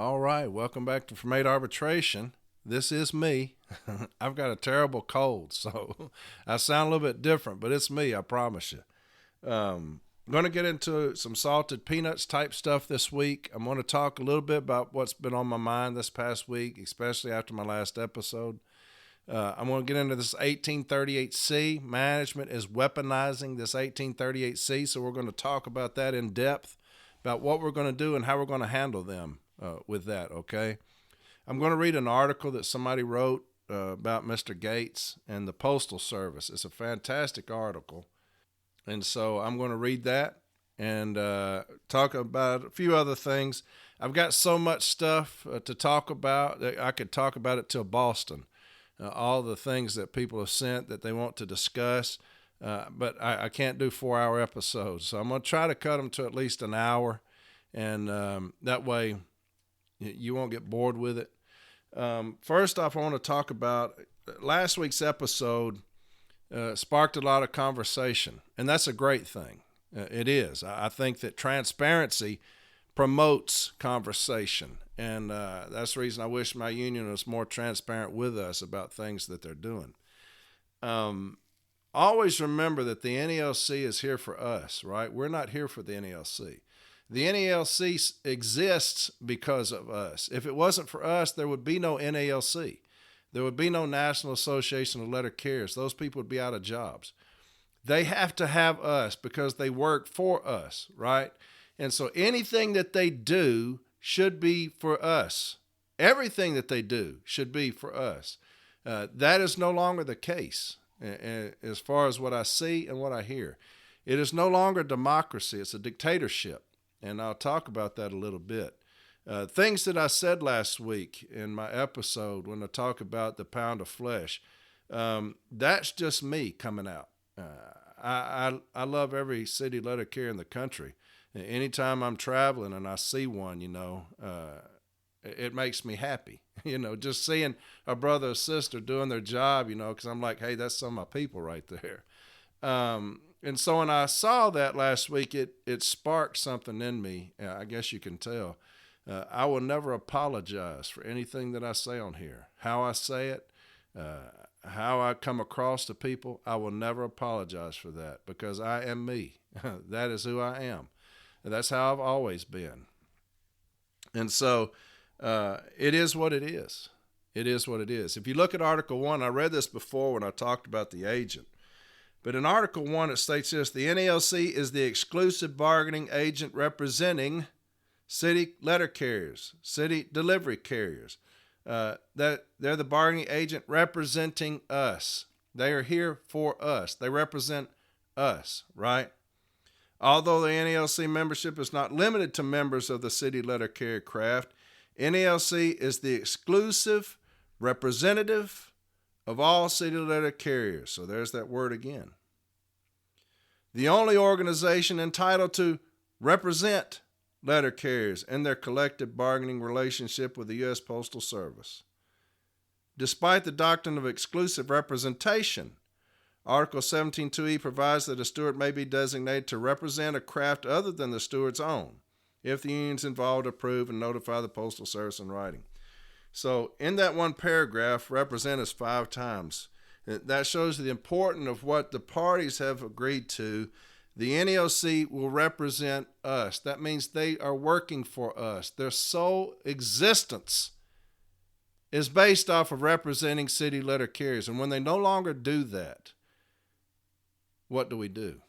All right, welcome back to From Arbitration. This is me. I've got a terrible cold, so I sound a little bit different, but it's me, I promise you. I'm going to get into some salted peanuts type stuff this week. I'm going to talk a little bit about what's been on my mind this past week, especially after my last episode. I'm going to get into this 1838C. Management is weaponizing this 1838C, so we're going to talk about that in depth, about what we're going to do and how we're going to handle them with that, okay? I'm going to read an article that somebody wrote about Mr. Gates and the Postal Service. It's a fantastic article. And so I'm going to read that and talk about a few other things. I've got so much stuff to talk about that I could talk about it till Boston. All the things that people have sent that they want to discuss. But I can't do 4-hour episodes. So I'm going to try to cut them to at least an hour. And that way you won't get bored with it. First off, I want to talk about last week's episode sparked a lot of conversation. And that's a great thing. It is. I think that transparency promotes conversation. And that's the reason I wish my union was more transparent with us about things that they're doing. Always remember that the NALC is here for us, right? We're not here for the NALC. The NALC exists because of us. If it wasn't for us, there would be no NALC. There would be no National Association of Letter Carriers. Those people would be out of jobs. They have to have us because they work for us, right? And so anything that they do should be for us. Everything that they do should be for us. That is no longer the case as far as what I see and what I hear. It is no longer democracy. It's a dictatorship. And I'll talk about that a little bit. Things that I said last week in my episode when I talk about the pound of flesh, that's just me coming out. I love every city letter carrier in the country. Anytime I'm traveling and I see one, it makes me happy. Just seeing a brother or sister doing their job, because I'm like, hey, that's some of my people right there. And so when I saw that last week, it sparked something in me. I guess you can tell. I will never apologize for anything that I say on here. How I say it, how I come across to people, I will never apologize for that because I am me. That is who I am. That's how I've always been. And so it is what it is. It is what it is. If you look at Article 1, I read this before when I talked about the agent. But in Article 1, it states this: the NALC is the exclusive bargaining agent representing city letter carriers, city delivery carriers. That they're the bargaining agent representing us. They are here for us. They represent us, right? Although the NALC membership is not limited to members of the city letter carrier craft, NALC is the exclusive representative of all city letter carriers. So there's that word again. The only organization entitled to represent letter carriers in their collective bargaining relationship with the U.S. Postal Service. Despite the doctrine of exclusive representation, Article 17.2e provides that a steward may be designated to represent a craft other than the steward's own, if the unions involved approve and notify the Postal Service in writing. So in that one paragraph, represent is 5 times. That shows the importance of what the parties have agreed to. The NALC will represent us. That means they are working for us. Their sole existence is based off of representing city letter carriers. And when they no longer do that, what do?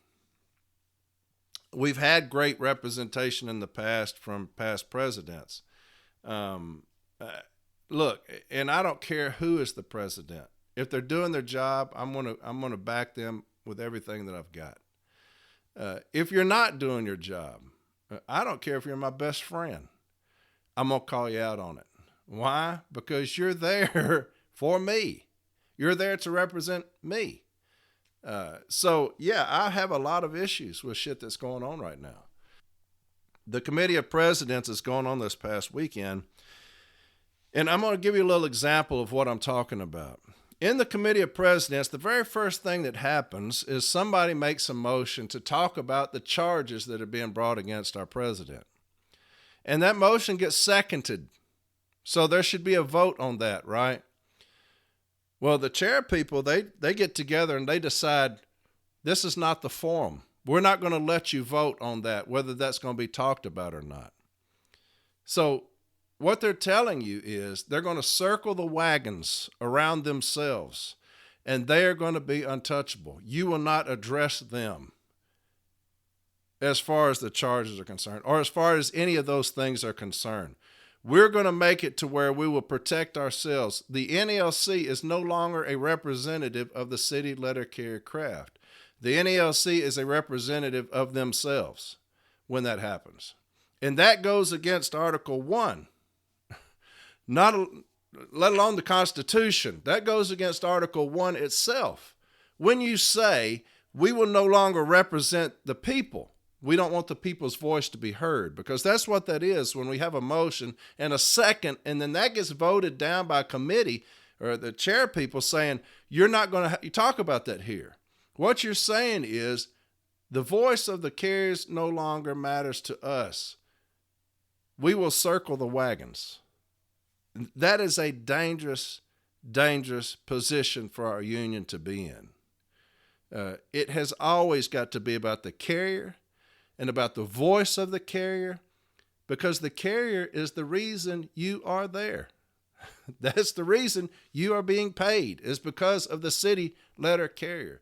We've had great representation in the past from past presidents. Look, and I don't care who is the president. If they're doing their job, I'm gonna back them with everything that I've got. If you're not doing your job, I don't care if you're my best friend. I'm gonna call you out on it. Why? Because you're there for me. You're there to represent me. So yeah, I have a lot of issues with shit that's going on right now. The Committee of Presidents is going on this past weekend. And I'm going to give you a little example of what I'm talking about. In the Committee of Presidents, the very first thing that happens is somebody makes a motion to talk about the charges that are being brought against our president. And that motion gets seconded So there should be a vote on that, right? Well, the chair people, they get together and they decide this is not the forum. We're not going to let you vote on that, whether that's going to be talked about or not. So what they're telling you is they're going to circle the wagons around themselves, and they are going to be untouchable. You will not address them as far as the charges are concerned, or as far as any of those things are concerned. We're going to make it to where we will protect ourselves. The NALC is no longer a representative of the city letter carrier craft. The NALC is a representative of themselves when that happens. And that goes against Article 1, let alone the Constitution. That goes against Article 1 itself. When you say, we will no longer represent the people, we don't want the people's voice to be heard, because that's what that is when we have a motion and a second, and then that gets voted down by a committee or the chair people saying, you're not going to talk about that here. What you're saying is the voice of the carriers no longer matters to us. We will circle the wagons. That is a dangerous, dangerous position for our union to be in. It has always got to be about the carrier and about the voice of the carrier, because the carrier is the reason you are there. That's the reason you are being paid, is because of the city letter carrier.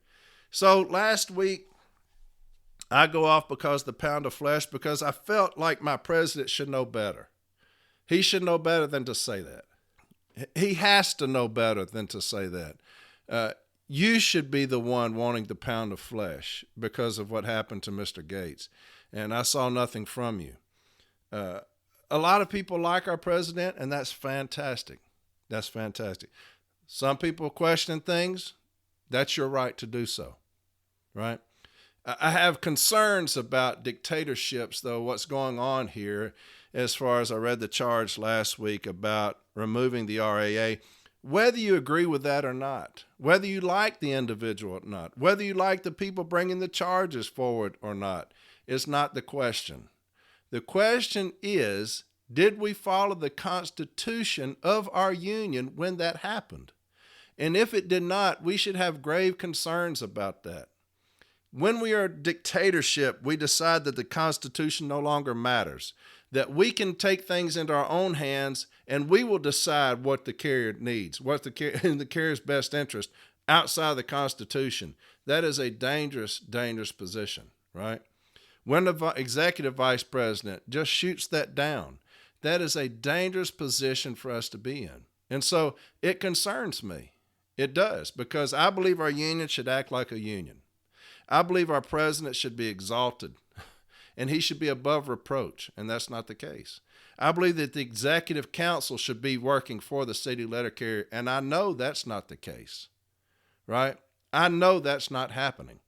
So last week, I go off because the pound of flesh, because I felt like my president should know better. He should know better than to say that. He has to know better than to say that. You should be the one wanting the pound of flesh because of what happened to Mr. Gates. And I saw nothing from you. A lot of people like our president, and that's fantastic. That's fantastic. Some people question things. That's your right to do so, right? I have concerns about dictatorships, though, what's going on here, as far as I read the charge last week about removing the RAA. Whether you agree with that or not, whether you like the individual or not, whether you like the people bringing the charges forward or not, is not the question. The question is, did we follow the Constitution of our union when that happened? And if it did not, we should have grave concerns about that. When we are a dictatorship, we decide that the Constitution no longer matters, that we can take things into our own hands and we will decide what the carrier needs, what's in the carrier's best interest outside of the Constitution. That is a dangerous, dangerous position, right? When the executive vice president just shoots that down, that is a dangerous position for us to be in. And so it concerns me. It does, because I believe our union should act like a union. I believe our president should be exalted and he should be above reproach, and that's not the case. I believe that the executive council should be working for the city letter carrier, and I know that's not the case, right? I know that's not happening,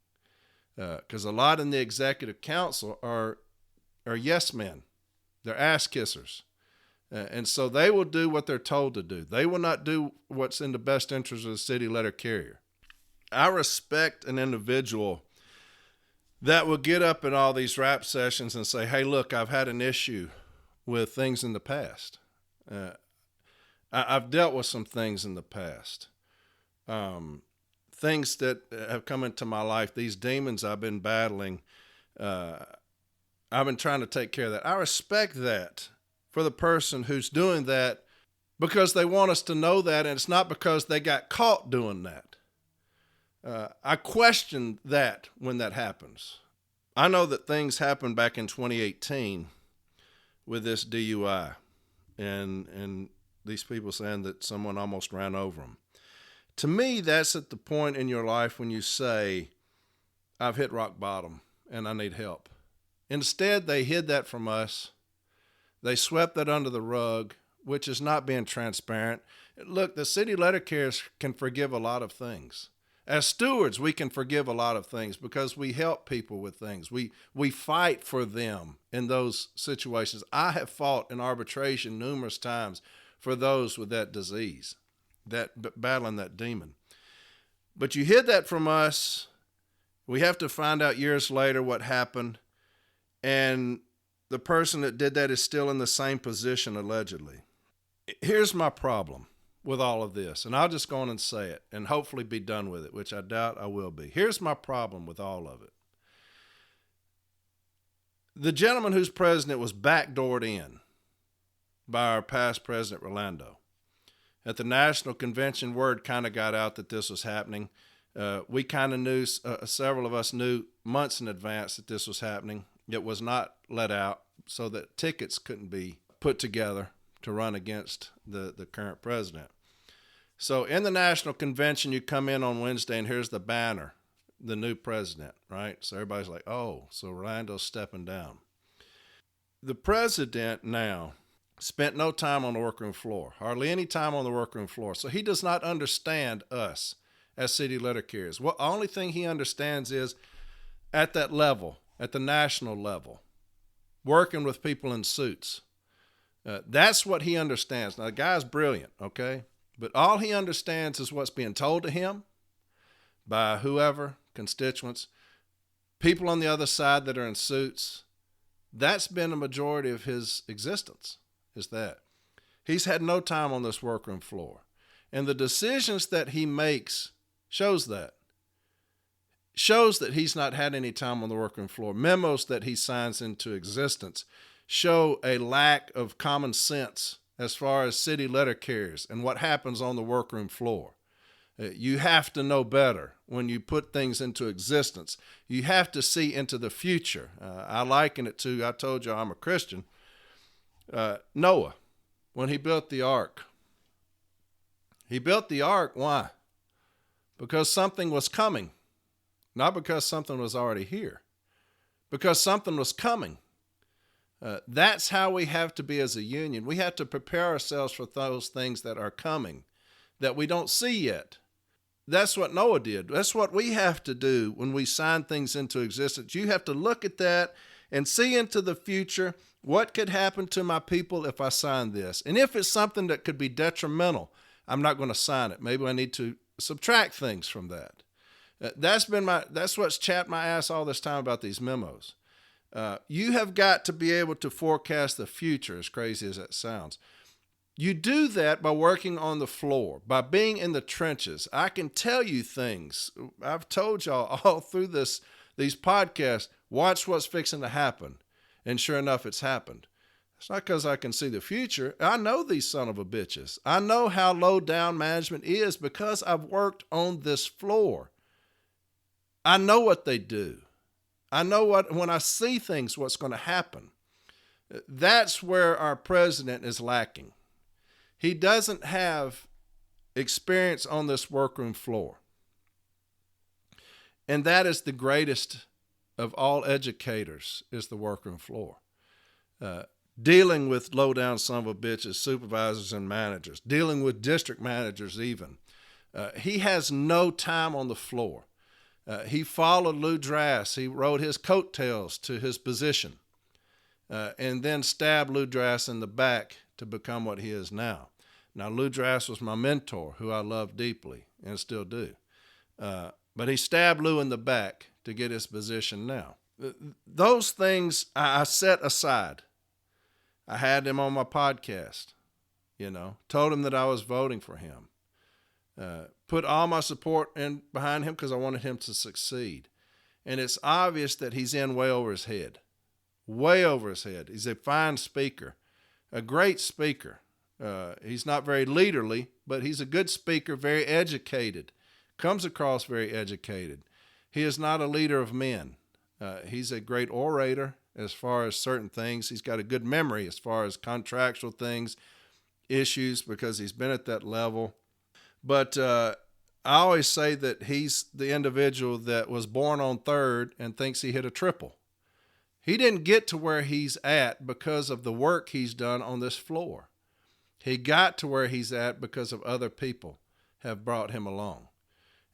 because a lot in the executive council are yes men. They're ass kissers. And so they will do what they're told to do. They will not do what's in the best interest of the city letter carrier. I respect an individual that will get up in all these rap sessions and say, hey, look, I've had an issue with things in the past. I've dealt with some things in the past. Things that have come into my life, these demons I've been battling, I've been trying to take care of that. I respect that for the person who's doing that, because they want us to know that, and it's not because they got caught doing that. I question that when that happens. I know that things happened back in 2018 with this DUI and these people saying that someone almost ran over them. To me, that's at the point in your life when you say, I've hit rock bottom and I need help. Instead, they hid that from us. They swept that under the rug, which is not being transparent. Look, the city letter carriers can forgive a lot of things. As stewards, we can forgive a lot of things because we help people with things. We fight for them in those situations. I have fought in arbitration numerous times for those with that disease, that battling that demon. But you hid that from us. We have to find out years later what happened. And the person that did that is still in the same position, allegedly. Here's my problem with all of this, and I'll just go on and say it and hopefully be done with it, which I doubt I will be. Here's my problem with all of it. The gentleman who's president was backdoored in by our past president, Rolando. At the national convention, word kind of got out that this was happening. We kind of knew, several of us knew months in advance that this was happening. It was not let out so that tickets couldn't be put together to run against the current president. So in the national convention, you come in on Wednesday and here's the banner, the new president, right? So everybody's like, oh, so Rolando's stepping down. The president now spent no time on the workroom floor, hardly any time on the workroom floor. So he does not understand us as city letter carriers. Well, the only thing he understands is at that level, at the national level, working with people in suits. That's what he understands. Now, the guy's brilliant, okay? But all he understands is what's being told to him by whoever, constituents, people on the other side that are in suits. That's been a majority of his existence, is that. He's had no time on this workroom floor. And the decisions that he makes shows that. Shows that he's not had any time on the workroom floor. Memos that he signs into existence show a lack of common sense as far as city letter carriers and what happens on the workroom floor. You have to know better when you put things into existence. You have to see into the future. I liken it to, I told you I'm a Christian, Noah, when he built the ark. He built the ark, why? Because something was coming. Not because something was already here. Because something was coming. That's how we have to be as a union. We have to prepare ourselves for those things that are coming, that we don't see yet. That's what Noah did. That's what we have to do when we sign things into existence. You have to look at that and see into the future. What could happen to my people if I sign this? And if it's something that could be detrimental, I'm not going to sign it. Maybe I need to subtract things from that. That's what's chapped my ass all this time about these memos. You have got to be able to forecast the future, as crazy as that sounds. You do that by working on the floor, by being in the trenches. I can tell you things. I've told y'all all through these podcasts, watch what's fixing to happen. And sure enough, it's happened. It's not because I can see the future. I know these son of a bitches. I know how low down management is because I've worked on this floor. I know what they do. I know when I see things, what's going to happen. That's where our president is lacking. He doesn't have experience on this workroom floor. And that is the greatest of all educators, is the workroom floor. Dealing with low-down son of a bitches, supervisors and managers, dealing with district managers even. He has no time on the floor. He followed Lou Drass. He rode his coattails to his position and then stabbed Lou Drass in the back to become what he is now. Now, Lou Drass was my mentor, who I love deeply and still do. But he stabbed Lou in the back to get his position now. Those things I set aside. I had him on my podcast, told him that I was voting for him. Put all my support in behind him because I wanted him to succeed. And it's obvious that he's in way over his head. Way over his head. He's a fine speaker, a great speaker. He's not very leaderly, but he's a good speaker, very educated, comes across very educated. He is not a leader of men. He's a great orator as far as certain things. He's got a good memory as far as contractual things, issues, because he's been at that level. But I always say that he's the individual that was born on third and thinks he hit a triple. He didn't get to where he's at because of the work he's done on this floor. He got to where he's at because of other people have brought him along.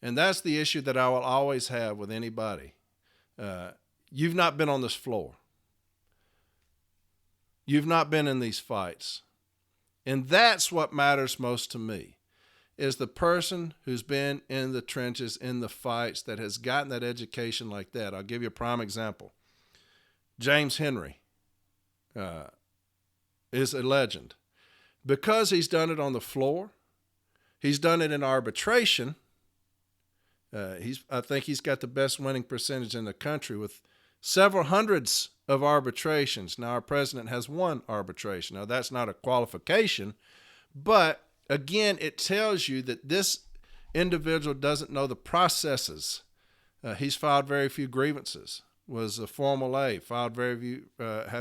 And that's the issue that I will always have with anybody. You've not been on this floor. You've not been in these fights. And that's what matters most to me, is the person who's been in the trenches, in the fights, that has gotten that education like that. I'll give you a prime example. James Henry is a legend. because he's done it on the floor, he's done it in arbitration. I think he's got the best winning percentage in the country with several hundreds of arbitrations. Now, our president has one arbitration. Now, that's not a qualification, but again, it tells you that this individual doesn't know the processes. He's filed very few grievances, was a Formal A, had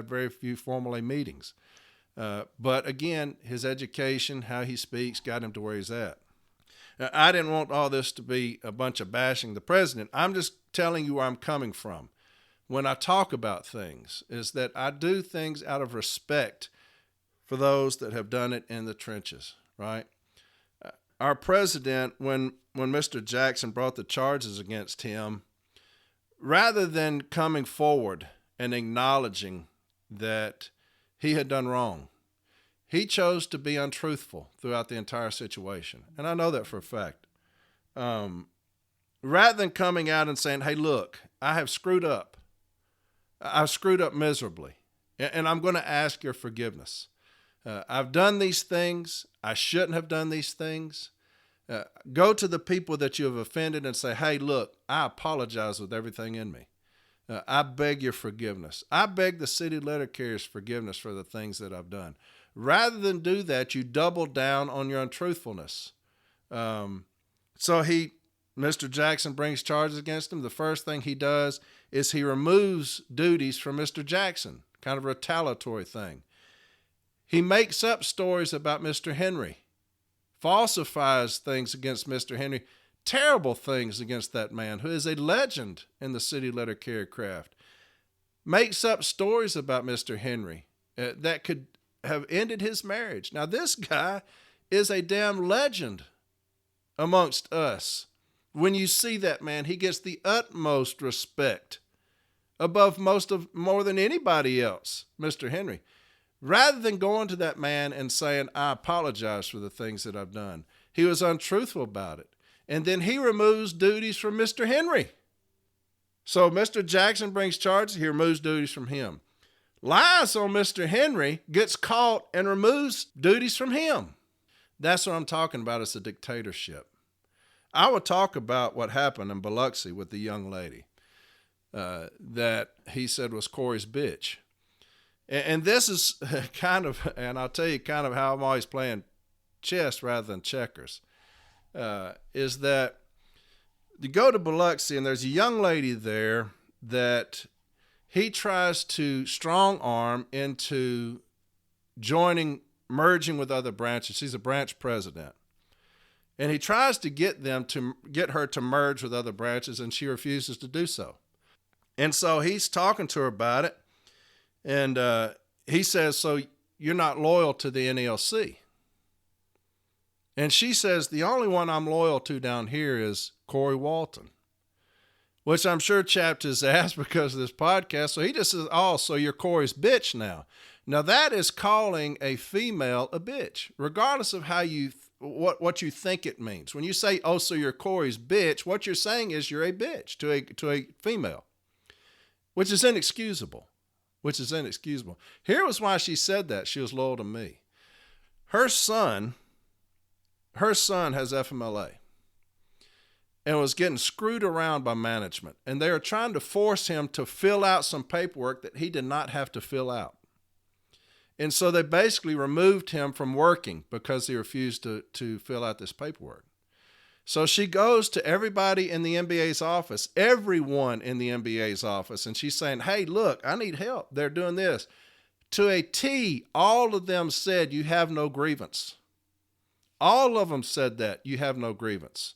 very few Formal A meetings. But again, his education, how he speaks, got him to where he's at. Now, I didn't want all this to be a bunch of bashing the president. I'm just telling you where I'm coming from when I talk about things, is that I do things out of respect for those that have done it in the trenches, right? Our president, when Mr. Jackson brought the charges against him, rather than coming forward and acknowledging that he had done wrong, he chose to be untruthful throughout the entire situation. And I know that for a fact. Rather than coming out and saying, hey, look, I have screwed up. I've screwed up miserably, and I'm going to ask your forgiveness. I've done these things. I shouldn't have done these things. Go to the people that you have offended and say, hey, look, I apologize with everything in me. I beg your forgiveness. I beg the city letter carrier's forgiveness for the things that I've done. Rather than do that, you double down on your untruthfulness. So Mr. Jackson brings charges against him. The first thing he does is he removes duties from Mr. Jackson, kind of a retaliatory thing. He makes up stories about Mr. Henry, falsifies things against Mr. Henry, terrible things against that man who is a legend in the city letter carrier craft. Makes up stories about Mr. Henry that could have ended his marriage. Now, this guy is a damn legend amongst us. When you see that man, he gets the utmost respect above more than anybody else, Mr. Henry. Rather than going to that man and saying, I apologize for the things that I've done, he was untruthful about it. And then he removes duties from Mr. Henry. So Mr. Jackson brings charges, he removes duties from him. Lies on Mr. Henry, gets caught and removes duties from him. That's what I'm talking about. It's a dictatorship. I will talk about what happened in Biloxi with the young lady that he said was Corey's bitch. And this is kind of, and I'll tell you kind of how I'm always playing chess rather than checkers, is that you go to Biloxi and there's a young lady there that he tries to strong arm into merging with other branches. He's a branch president. And he tries to get her to merge with other branches, and she refuses to do so. And so he's talking to her about it. And he says, so you're not loyal to the NALC. And she says, the only one I'm loyal to down here is Corey Walton, which I'm sure chapped his ass because of this podcast. So he just says, oh, so you're Corey's bitch now. Now that is calling a female a bitch, regardless of how what you think it means. When you say, oh, so you're Corey's bitch, what you're saying is you're a bitch to a female, which is inexcusable. Here was why she said that. She was loyal to me. Her son has FMLA and was getting screwed around by management. And they were trying to force him to fill out some paperwork that he did not have to fill out. And so they basically removed him from working because he refused to fill out this paperwork. So she goes to everybody in the NBA's office, everyone in the NBA's office, and she's saying, hey, look, I need help. They're doing this. To a T, all of them said, you have no grievance. All of them said that, you have no grievance.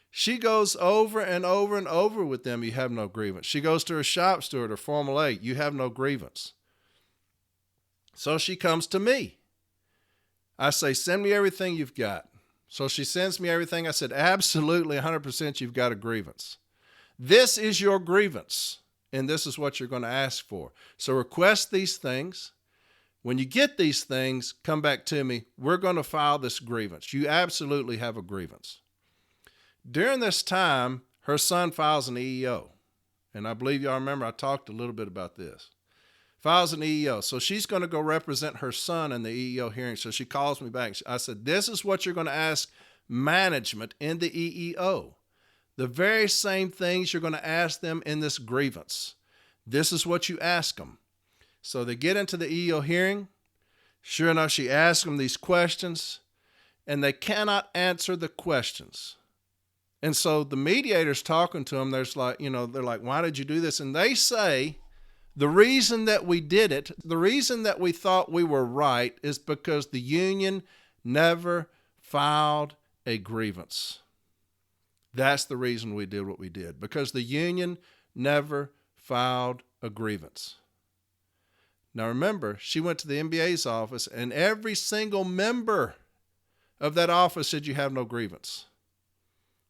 She goes over and over and over with them, you have no grievance. She goes to her shop steward or Formal A, you have no grievance. So she comes to me. I say, send me everything you've got. So she sends me everything. I said, absolutely 100% you've got a grievance. This is your grievance, and this is what you're going to ask for. So request these things. When you get these things, come back to me. We're going to file this grievance. You absolutely have a grievance. During this time, her son files an EEO. And I believe y'all remember I talked a little bit about this. files an EEO. So she's going to go represent her son in the EEO hearing. So she calls me back. I said, this is what you're going to ask management in the EEO. The very same things you're going to ask them in this grievance. This is what you ask them. So they get into the EEO hearing. Sure enough, she asks them these questions, and they cannot answer the questions. And so the mediator's talking to them. There's like, they're like, why did you do this? And they say, the reason that we did it, the reason that we thought we were right is because the union never filed a grievance. That's the reason we did what we did, because the union never filed a grievance. Now remember, she went to the NBA's office, and every single member of that office said you have no grievance.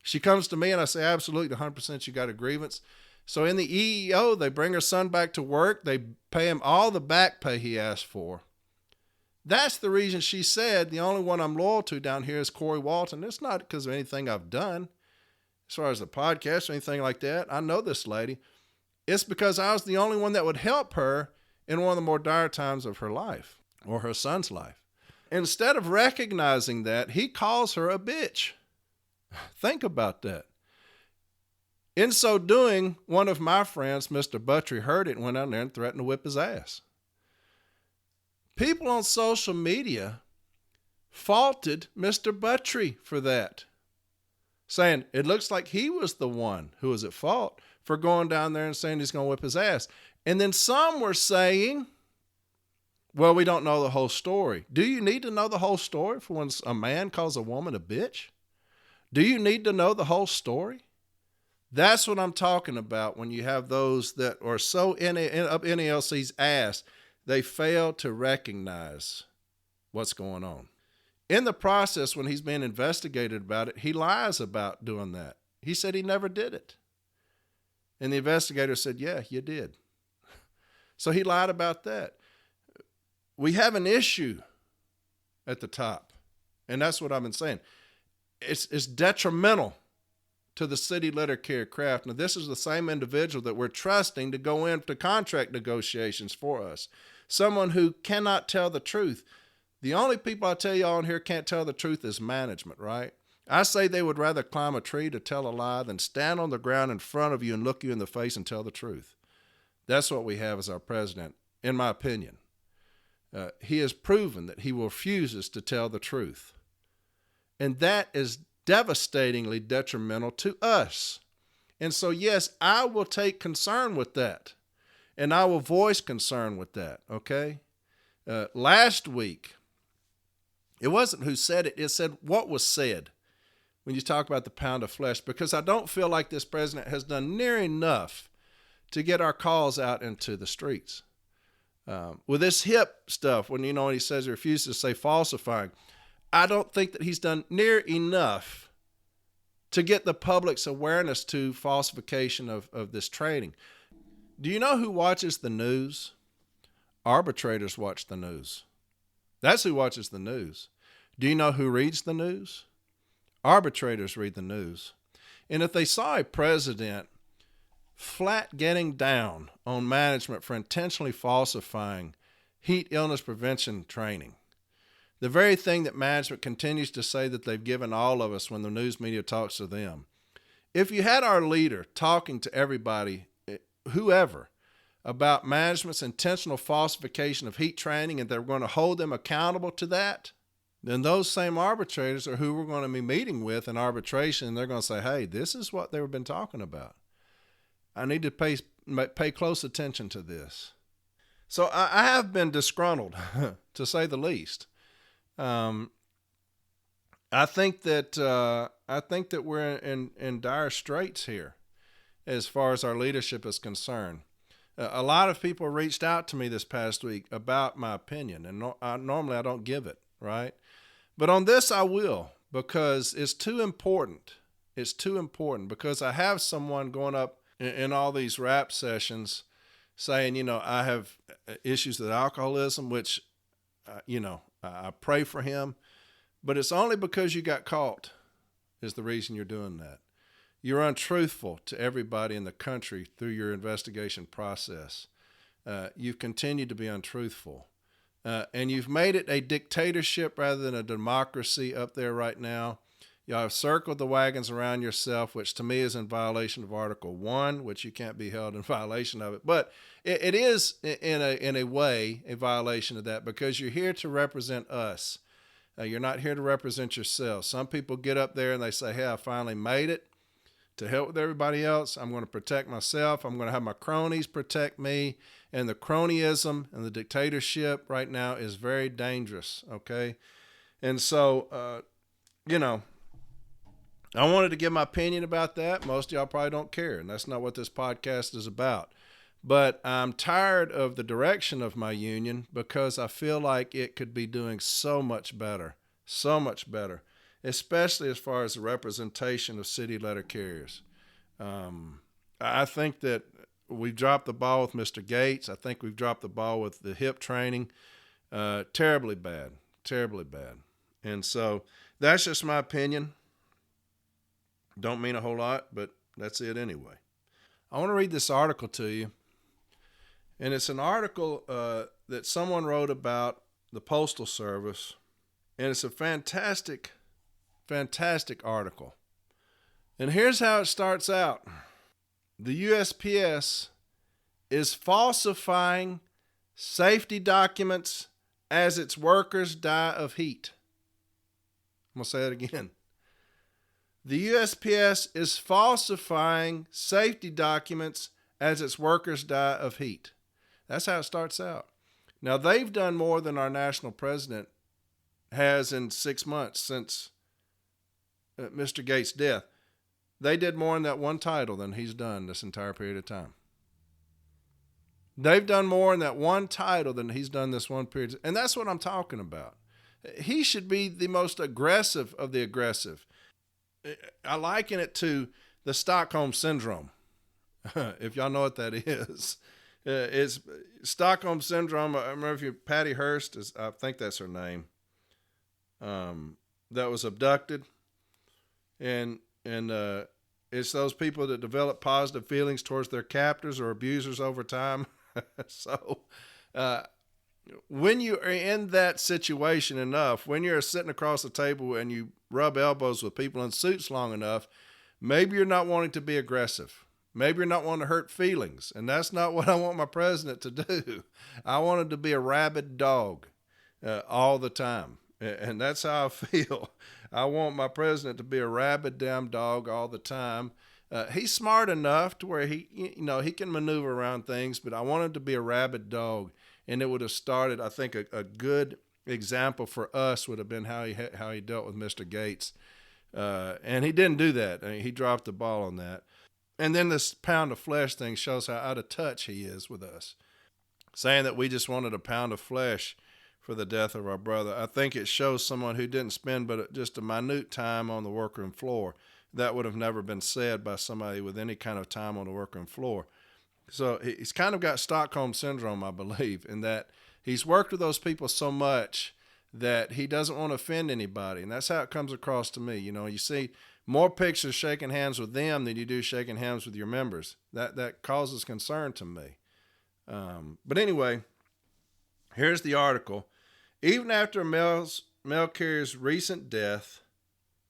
She comes to me and I say, absolutely, 100% you got a grievance. So in the EEO, they bring her son back to work. They pay him all the back pay he asked for. That's the reason she said, the only one I'm loyal to down here is Corey Walton. It's not because of anything I've done as far as the podcast or anything like that. I know this lady. It's because I was the only one that would help her in one of the more dire times of her life, or her son's life. Instead of recognizing that, he calls her a bitch. Think about that. In so doing, one of my friends, Mr. Buttrey, heard it and went out there and threatened to whip his ass. People on social media faulted Mr. Buttrey for that, saying it looks like he was the one who was at fault for going down there and saying he's going to whip his ass. And then some were saying, well, we don't know the whole story. Do you need to know the whole story for when a man calls a woman a bitch? Do you need to know the whole story? That's what I'm talking about when you have those that are so up NALC's ass, they fail to recognize what's going on. In the process, when he's being investigated about it, he lies about doing that. He said he never did it. And the investigator said, yeah, you did. So he lied about that. We have an issue at the top. And that's what I've been saying. It's detrimental to the city letter care craft. Now, this is the same individual that we're trusting to go into contract negotiations for us. Someone who cannot tell the truth. The only people I tell y'all on here can't tell the truth is management, right? I say they would rather climb a tree to tell a lie than stand on the ground in front of you and look you in the face and tell the truth. That's what we have as our president, in my opinion. He has proven that he refuses to tell the truth. And that is devastatingly detrimental to us. And so, yes, I will take concern with that. And I will voice concern with that, okay? Last week, it wasn't who said it. It said what was said when you talk about the pound of flesh, because I don't feel like this president has done near enough to get our calls out into the streets. With this hip stuff, when he says he refuses to say falsifying, I don't think that he's done near enough to get the public's awareness to falsification of this training. Do you know who watches the news? Arbitrators watch the news. That's who watches the news. Do you know who reads the news? Arbitrators read the news. And if they saw a president flat getting down on management for intentionally falsifying heat illness prevention training, the very thing that management continues to say that they've given all of us when the news media talks to them. If you had our leader talking to everybody, whoever, about management's intentional falsification of heat training and they're going to hold them accountable to that, then those same arbitrators are who we're going to be meeting with in arbitration, and they're going to say, hey, this is what they've been talking about. I need to pay close attention to this. So I have been disgruntled, to say the least. I think that we're in dire straits here as far as our leadership is concerned. A lot of people reached out to me this past week about my opinion, and normally I don't give it, right? But on this I will, because it's too important. It's too important, because I have someone going up in all these rap sessions saying, I have issues with alcoholism, which, I pray for him, but it's only because you got caught is the reason you're doing that. You're untruthful to everybody in the country through your investigation process. you've continued to be untruthful. And you've made it a dictatorship rather than a democracy up there right now. You have circled the wagons around yourself, which to me is in violation of Article 1, which you can't be held in violation of it. But it is, in a way, a violation of that, because you're here to represent us. You're not here to represent yourself. Some people get up there and they say, hey, I finally made it. To help with everybody else, I'm going to protect myself. I'm going to have my cronies protect me. And the cronyism and the dictatorship right now is very dangerous, okay? And so, I wanted to give my opinion about that. Most of y'all probably don't care, and that's not what this podcast is about. But I'm tired of the direction of my union because I feel like it could be doing so much better, especially as far as the representation of city letter carriers. I think that we've dropped the ball with Mr. Gates. I think we've dropped the ball with the HIP training. Terribly bad. And so that's just my opinion. Don't mean a whole lot, but that's it anyway. I want to read this article to you. And it's an article that someone wrote about the Postal Service. And it's a fantastic article. And here's how it starts out. The USPS is falsifying safety documents as its workers die of heat. I'm going to say it again. The USPS is falsifying safety documents as its workers die of heat. That's how it starts out. Now, they've done more than our national president has in 6 months since Mr. Gates' death. They did more in that one title than he's done this entire period of time. They've done more in that one title than he's done this one period. And that's what I'm talking about. He should be the most aggressive of the aggressive. I liken it to the Stockholm Syndrome, if y'all know what that is. It's Stockholm Syndrome. I remember Patty Hearst, I think that's her name, that was abducted. And it's those people that develop positive feelings towards their captors or abusers over time. So when you are in that situation enough, when you're sitting across the table and you rub elbows with people in suits long enough, maybe you're not wanting to be aggressive. Maybe you're not wanting to hurt feelings. And that's not what I want my president to do. I want him to be a rabid dog all the time. And that's how I feel. I want my president to be a rabid damn dog all the time. He's smart enough to where he can maneuver around things, but I want him to be a rabid dog. And it would have started, I think, a good example for us would have been how he dealt with Mr. Gates. And he didn't do that. I mean, he dropped the ball on that. And then this pound of flesh thing shows how out of touch he is with us. Saying that we just wanted a pound of flesh for the death of our brother. I think it shows someone who didn't spend but just a minute time on the workroom floor. That would have never been said by somebody with any kind of time on the workroom floor. So he's kind of got Stockholm Syndrome, I believe, in that he's worked with those people so much that he doesn't want to offend anybody. And that's how it comes across to me. You see more pictures shaking hands with them than you do shaking hands with your members. That causes concern to me. But anyway, here's the article. Even after mail carrier's recent death,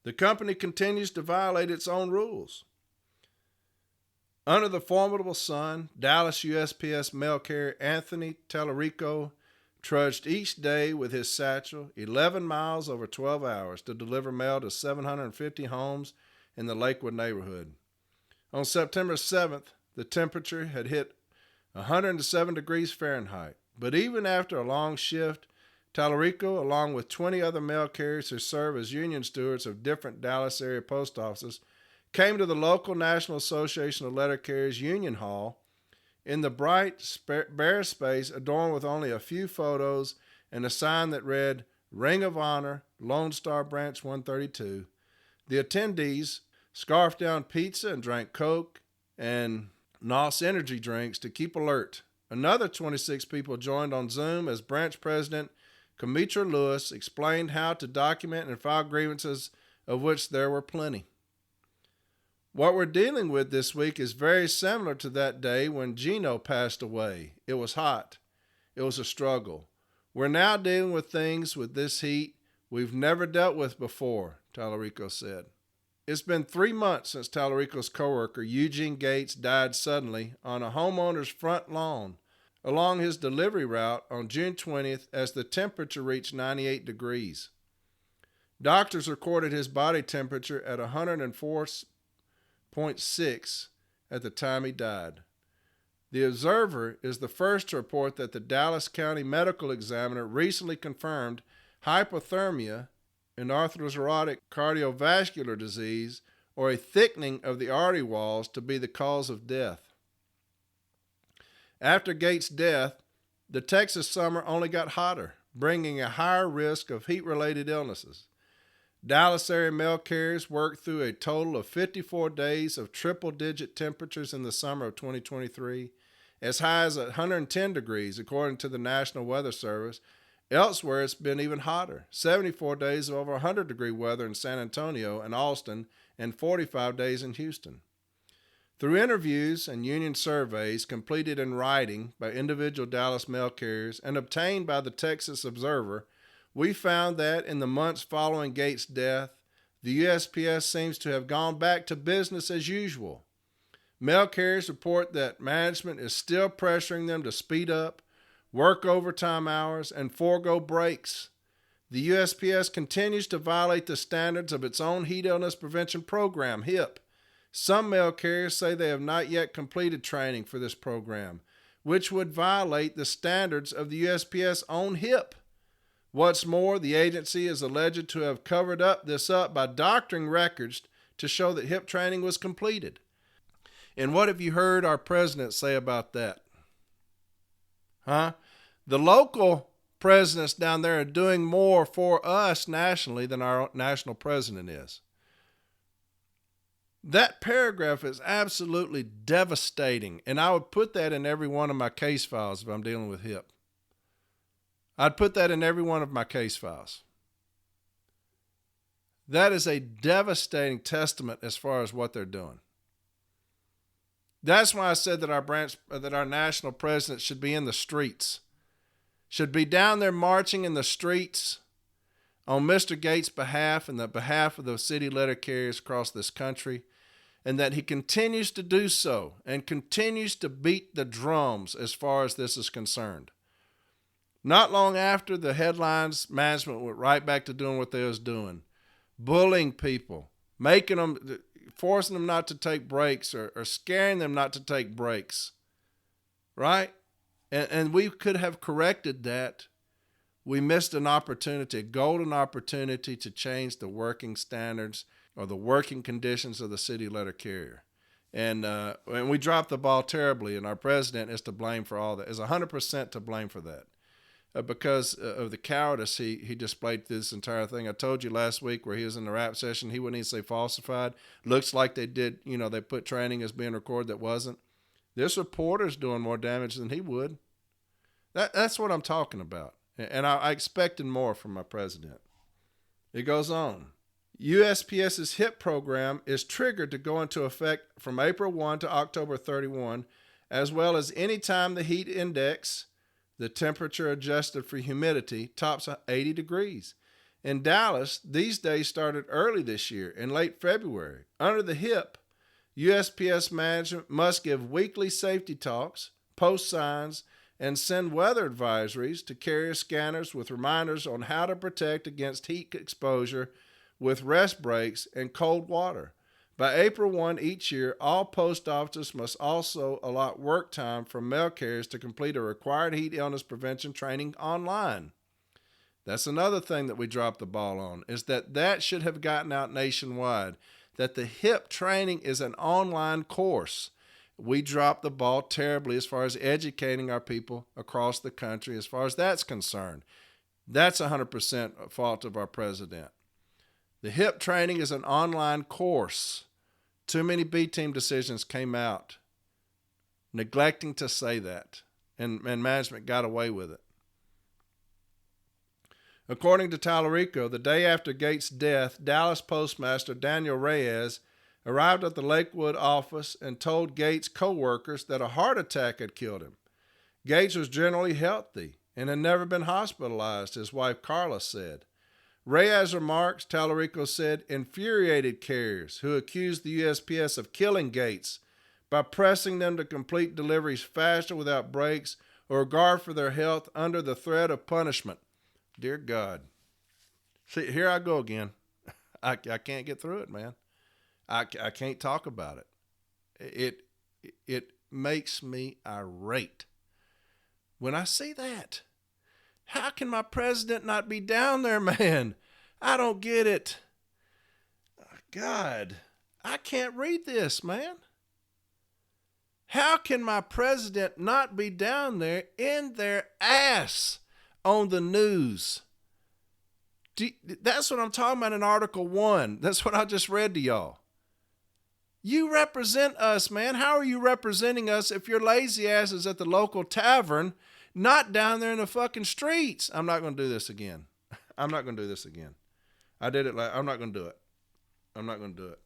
the company continues to violate its own rules. Under the formidable sun, Dallas USPS mail carrier Anthony Tallarico trudged each day with his satchel 11 miles over 12 hours to deliver mail to 750 homes in the Lakewood neighborhood. On September 7th, the temperature had hit 107 degrees Fahrenheit. But even after a long shift, Tallarico, along with 20 other mail carriers who serve as union stewards of different Dallas area post offices, came to the local National Association of Letter Carriers Union Hall in the bright, bare space adorned with only a few photos and a sign that read, Ring of Honor, Lone Star Branch 132. The attendees scarfed down pizza and drank Coke and NALC energy drinks to keep alert. Another 26 people joined on Zoom as branch president Comitra Lewis explained how to document and file grievances, of which there were plenty. What we're dealing with this week is very similar to that day when Gino passed away. It was hot. It was a struggle. We're now dealing with things with this heat we've never dealt with before, Tallarico said. It's been 3 months since Tallarico's coworker Eugene Gates died suddenly on a homeowner's front lawn along his delivery route on June 20th as the temperature reached 98 degrees. Doctors recorded his body temperature at 104.6 at the time he died. The Observer is the first to report that the Dallas County Medical Examiner recently confirmed hypothermia, an atherosclerotic cardiovascular disease, or a thickening of the artery walls to be the cause of death. After Gates' death, the Texas summer only got hotter, bringing a higher risk of heat-related illnesses. Dallas area mail carriers worked through a total of 54 days of triple-digit temperatures in the summer of 2023, as high as 110 degrees, according to the National Weather Service. Elsewhere, it's been even hotter, 74 days of over 100-degree weather in San Antonio and Austin, and 45 days in Houston. Through interviews and union surveys completed in writing by individual Dallas mail carriers and obtained by the Texas Observer, we found that in the months following Gates' death, the USPS seems to have gone back to business as usual. Mail carriers report that management is still pressuring them to speed up, work overtime hours, and forego breaks. The USPS continues to violate the standards of its own heat illness prevention program, HIP. Some mail carriers say they have not yet completed training for this program, which would violate the standards of the USPS own HIP. What's more, the agency is alleged to have covered this up by doctoring records to show that HIP training was completed. And what have you heard our president say about that? The local presidents down there are doing more for us nationally than our national president is. That paragraph is absolutely devastating, and I would put that in every one of my case files if I'm dealing with HIP. I'd put that in every one of my case files. That is a devastating testament as far as what they're doing. That's why I said that our national president should be in the streets, should be down there marching in the streets on Mr. Gates' behalf and the behalf of the city letter carriers across this country, and that he continues to do so and continues to beat the drums as far as this is concerned. Not long after the headlines, management went right back to doing what they was doing, bullying people, forcing them not to take breaks or scaring them not to take breaks, right? And we could have corrected that. We missed an opportunity, a golden opportunity to change the working standards or the working conditions of the city letter carrier. And we dropped the ball terribly, and our president is to blame for all that, is 100% to blame for that. Because of the cowardice he displayed through this entire thing. I told you last week where he was in the rap session, he wouldn't even say falsified. Looks like they did, they put training as being recorded that wasn't. This reporter's doing more damage than he would. That's what I'm talking about. And I expected more from my president. It goes on. USPS's HIP program is triggered to go into effect from April 1 to October 31, as well as any time the heat index, the temperature adjusted for humidity, tops 80 degrees. In Dallas, these days started early this year, in late February. Under the HIP, USPS management must give weekly safety talks, post signs, and send weather advisories to carrier scanners with reminders on how to protect against heat exposure with rest breaks and cold water. By April 1 each year, all post offices must also allot work time for mail carriers to complete a required heat illness prevention training online. That's another thing that we dropped the ball on, is that should have gotten out nationwide, that the HIP training is an online course. We dropped the ball terribly as far as educating our people across the country as far as that's concerned. That's 100% fault of our president. The HIP training is an online course. Too many B-team decisions came out neglecting to say that, and management got away with it. According to Tallarico, the day after Gates' death, Dallas Postmaster Daniel Reyes arrived at the Lakewood office and told Gates' co-workers that a heart attack had killed him. Gates was generally healthy and had never been hospitalized, his wife Carla said. Reyes' remarks, Tallarico said, infuriated carriers who accused the USPS of killing Gates by pressing them to complete deliveries faster without breaks or regard for their health under the threat of punishment. Dear God. See, here I go again. I can't get through it, man. I can't talk about it. It makes me irate when I see that. How can my president not be down there, man? I don't get it. God, I can't read this, man. How can my president not be down there in their ass on the news? That's what I'm talking about in Article 1. That's what I just read to y'all. You represent us, man. How are you representing us if your lazy ass is at the local tavern, not down there in the fucking streets? I'm not going to do this again. I'm not going to do this again. I did it. I'm not going to do it. I'm not going to do it.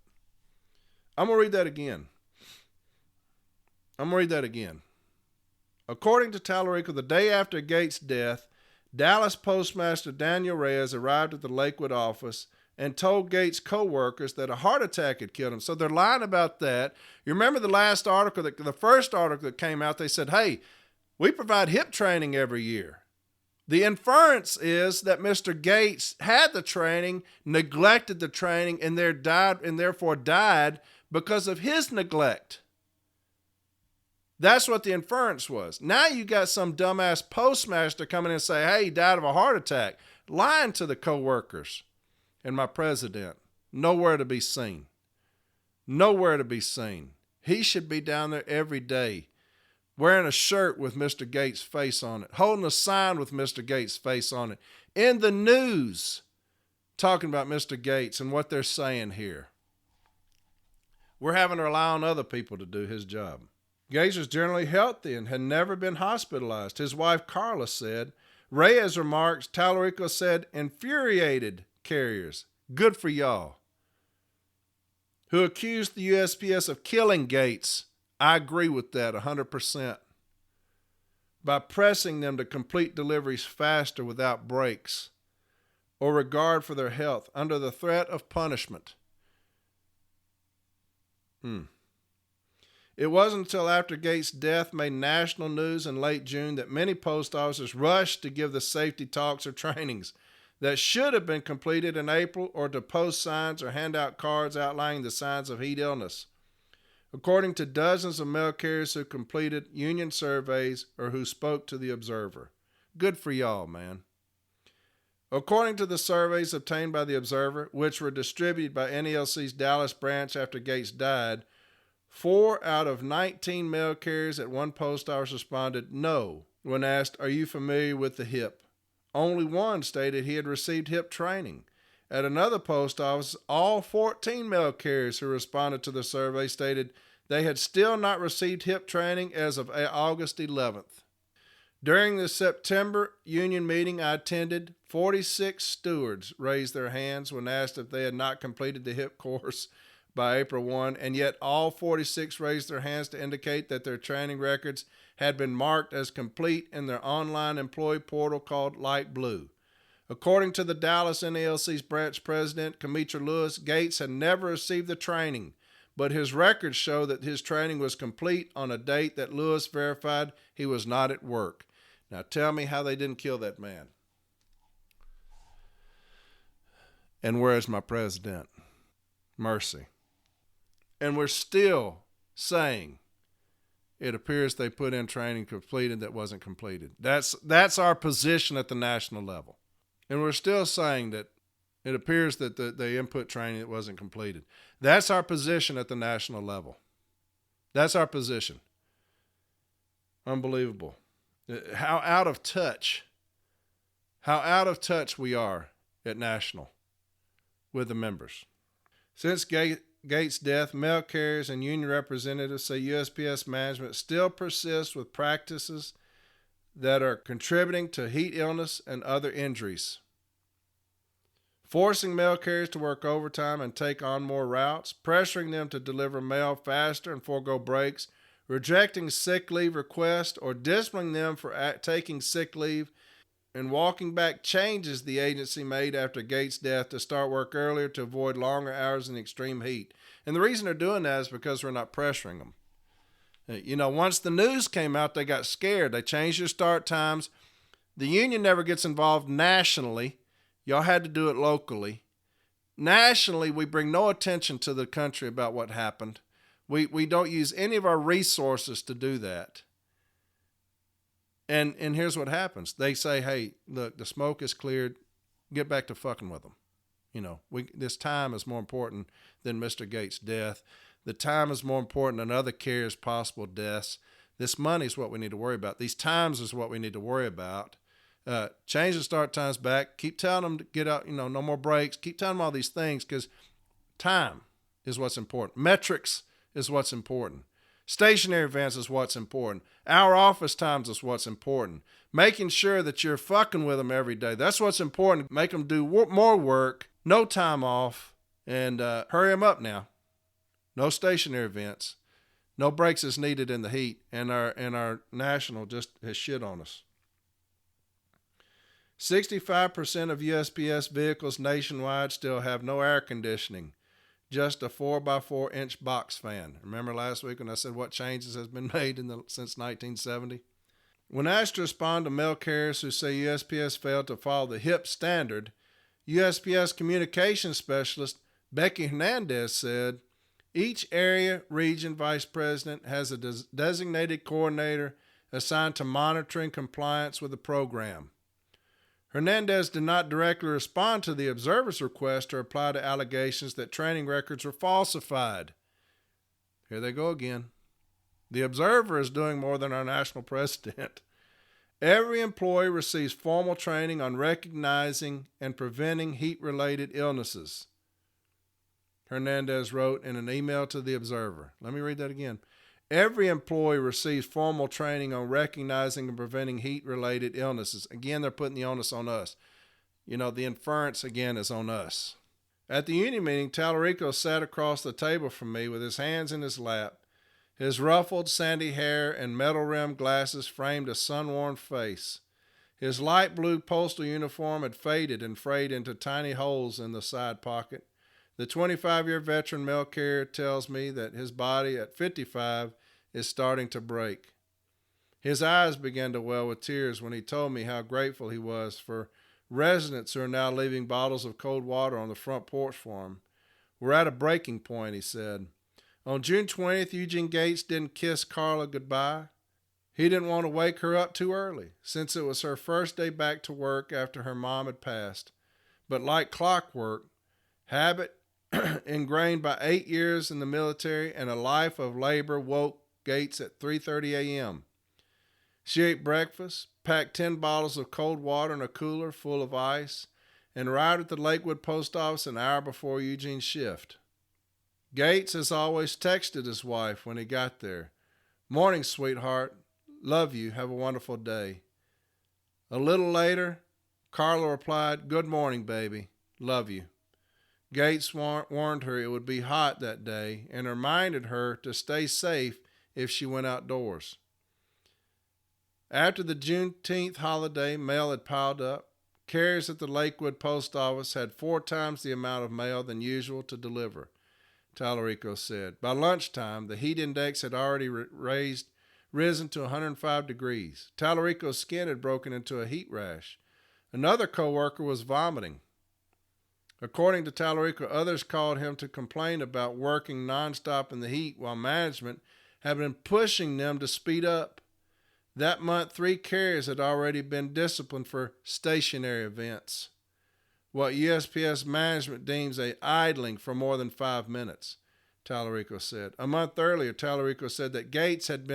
I'm going to read that again. According to Tallarico, the day after Gates' death, Dallas Postmaster Daniel Reyes arrived at the Lakewood office and told Gates' co-workers that a heart attack had killed him. So they're lying about that. You remember the last article, the first article that came out, they said, hey, we provide hip training every year. The inference is that Mr. Gates had the training, neglected the training, and therefore died because of his neglect. That's what the inference was. Now you got some dumbass postmaster coming in and say, hey, he died of a heart attack, lying to the co-workers. And my president, nowhere to be seen. Nowhere to be seen. He should be down there every day, wearing a shirt with Mr. Gates' face on it, holding a sign with Mr. Gates' face on it, in the news, talking about Mr. Gates and what they're saying here. We're having to rely on other people to do his job. Gates was generally healthy and had never been hospitalized, his wife Carla said. Reyes' remarks, Tallarico said, infuriated carriers. Good for y'all. Who accused the USPS of killing Gates. I agree with that 100%. By pressing them to complete deliveries faster without breaks or regard for their health under the threat of punishment. It wasn't until after Gates' death made national news in late June that many post officers rushed to give the safety talks or trainings that should have been completed in April, or to post signs or hand out cards outlining the signs of heat illness. According to dozens of mail carriers who completed union surveys or who spoke to the Observer. Good for y'all, man. According to the surveys obtained by the Observer, which were distributed by NALC's Dallas branch after Gates died, 4 out of 19 mail carriers at one post office responded no when asked, are you familiar with the hip? Only one stated he had received hip training. At another post office, all 14 mail carriers who responded to the survey stated they had still not received hip training as of August 11th. During the September union meeting I attended, 46 stewards raised their hands when asked if they had not completed the hip course by April 1, and yet all 46 raised their hands to indicate that their training records had been marked as complete in their online employee portal called Light Blue. According to the Dallas NALC's branch president, Kamitra Lewis, Gates had never received the training, but his records show that his training was complete on a date that Lewis verified he was not at work. Now tell me how they didn't kill that man. And where is my president? Mercy. And we're still saying it appears they put in training completed that wasn't completed. That's our position at the national level. And we're still saying that it appears that the input training that wasn't completed. That's our position at the national level. That's our position. Unbelievable. How out of touch we are at national with the members. Since Gates' death, mail carriers and union representatives say USPS management still persists with practices that are contributing to heat illness and other injuries. forcing mail carriers to work overtime and take on more routes, pressuring them to deliver mail faster and forego breaks, rejecting sick leave requests or disciplining them for taking sick leave, and walking back changes the agency made after Gates' death to start work earlier to avoid longer hours in extreme heat. And the reason they're doing that is because we're not pressuring them. Once the news came out, they got scared. They changed their start times. The union never gets involved nationally. Y'all had to do it locally. Nationally, we bring no attention to the country about what happened. We don't use any of our resources to do that. And here's what happens. They say, hey, look, the smoke is cleared. Get back to fucking with them. This time is more important than Mr. Gates' death. The time is more important than other carriers' possible deaths. This money is what we need to worry about. These times is what we need to worry about. Change the start times back. Keep telling them to get out, no more breaks. Keep telling them all these things because time is what's important. Metrics is what's important. Stationary events is what's important. Our office times is what's important. Making sure that you're fucking with them every day. That's what's important. Make them do more work, no time off, and hurry them up now. No stationary events. No breaks is needed in the heat. And our national just has shit on us. 65% of USPS vehicles nationwide still have no air conditioning. Just a 4x4-inch box fan. Remember last week when I said what changes has been made since 1970? When asked to respond to mail carriers who say USPS failed to follow the HIP standard, USPS communications specialist Becky Hernandez said, each area region vice president has a designated coordinator assigned to monitoring compliance with the program. Hernandez did not directly respond to the observer's request to reply to allegations that training records were falsified. Here they go again. The observer is doing more than our national president. Every employee receives formal training on recognizing and preventing heat-related illnesses, Hernandez wrote in an email to the observer. Let me read that again. Every employee receives formal training on recognizing and preventing heat-related illnesses. Again, they're putting the onus on us. The inference, again, is on us. At the union meeting, Tallarico sat across the table from me with his hands in his lap. His ruffled, sandy hair and metal-rimmed glasses framed a sun-worn face. His light blue postal uniform had faded and frayed into tiny holes in the side pocket. The 25-year veteran mail carrier tells me that his body at 55 is starting to break. His eyes began to well with tears when he told me how grateful he was for residents who are now leaving bottles of cold water on the front porch for him. We're at a breaking point, he said. On June 20th, Eugene Gates didn't kiss Carla goodbye. He didn't want to wake her up too early, since it was her first day back to work after her mom had passed. But like clockwork, habit ingrained by 8 years in the military and a life of labor woke Gates at 3:30 a.m. She ate breakfast, packed 10 bottles of cold water in a cooler full of ice, and arrived at the Lakewood post office an hour before Eugene's shift. Gates, as always, texted his wife when he got there. Morning, sweetheart. Love you. Have a wonderful day. A little later, Carla replied, Good morning, baby. Love you. Gates warned her it would be hot that day and reminded her to stay safe if she went outdoors. After the Juneteenth holiday, mail had piled up. Carriers at the Lakewood post office had 4 times the amount of mail than usual to deliver, Tallarico said. By lunchtime, the heat index had already risen to 105 degrees. Tallarico's skin had broken into a heat rash. Another co-worker was vomiting. According to Tallarico, others called him to complain about working nonstop in the heat while management had been pushing them to speed up. That month, 3 carriers had already been disciplined for stationary events, what USPS management deems a idling for more than 5 minutes, Tallarico said. A month earlier, Tallarico said that Gates had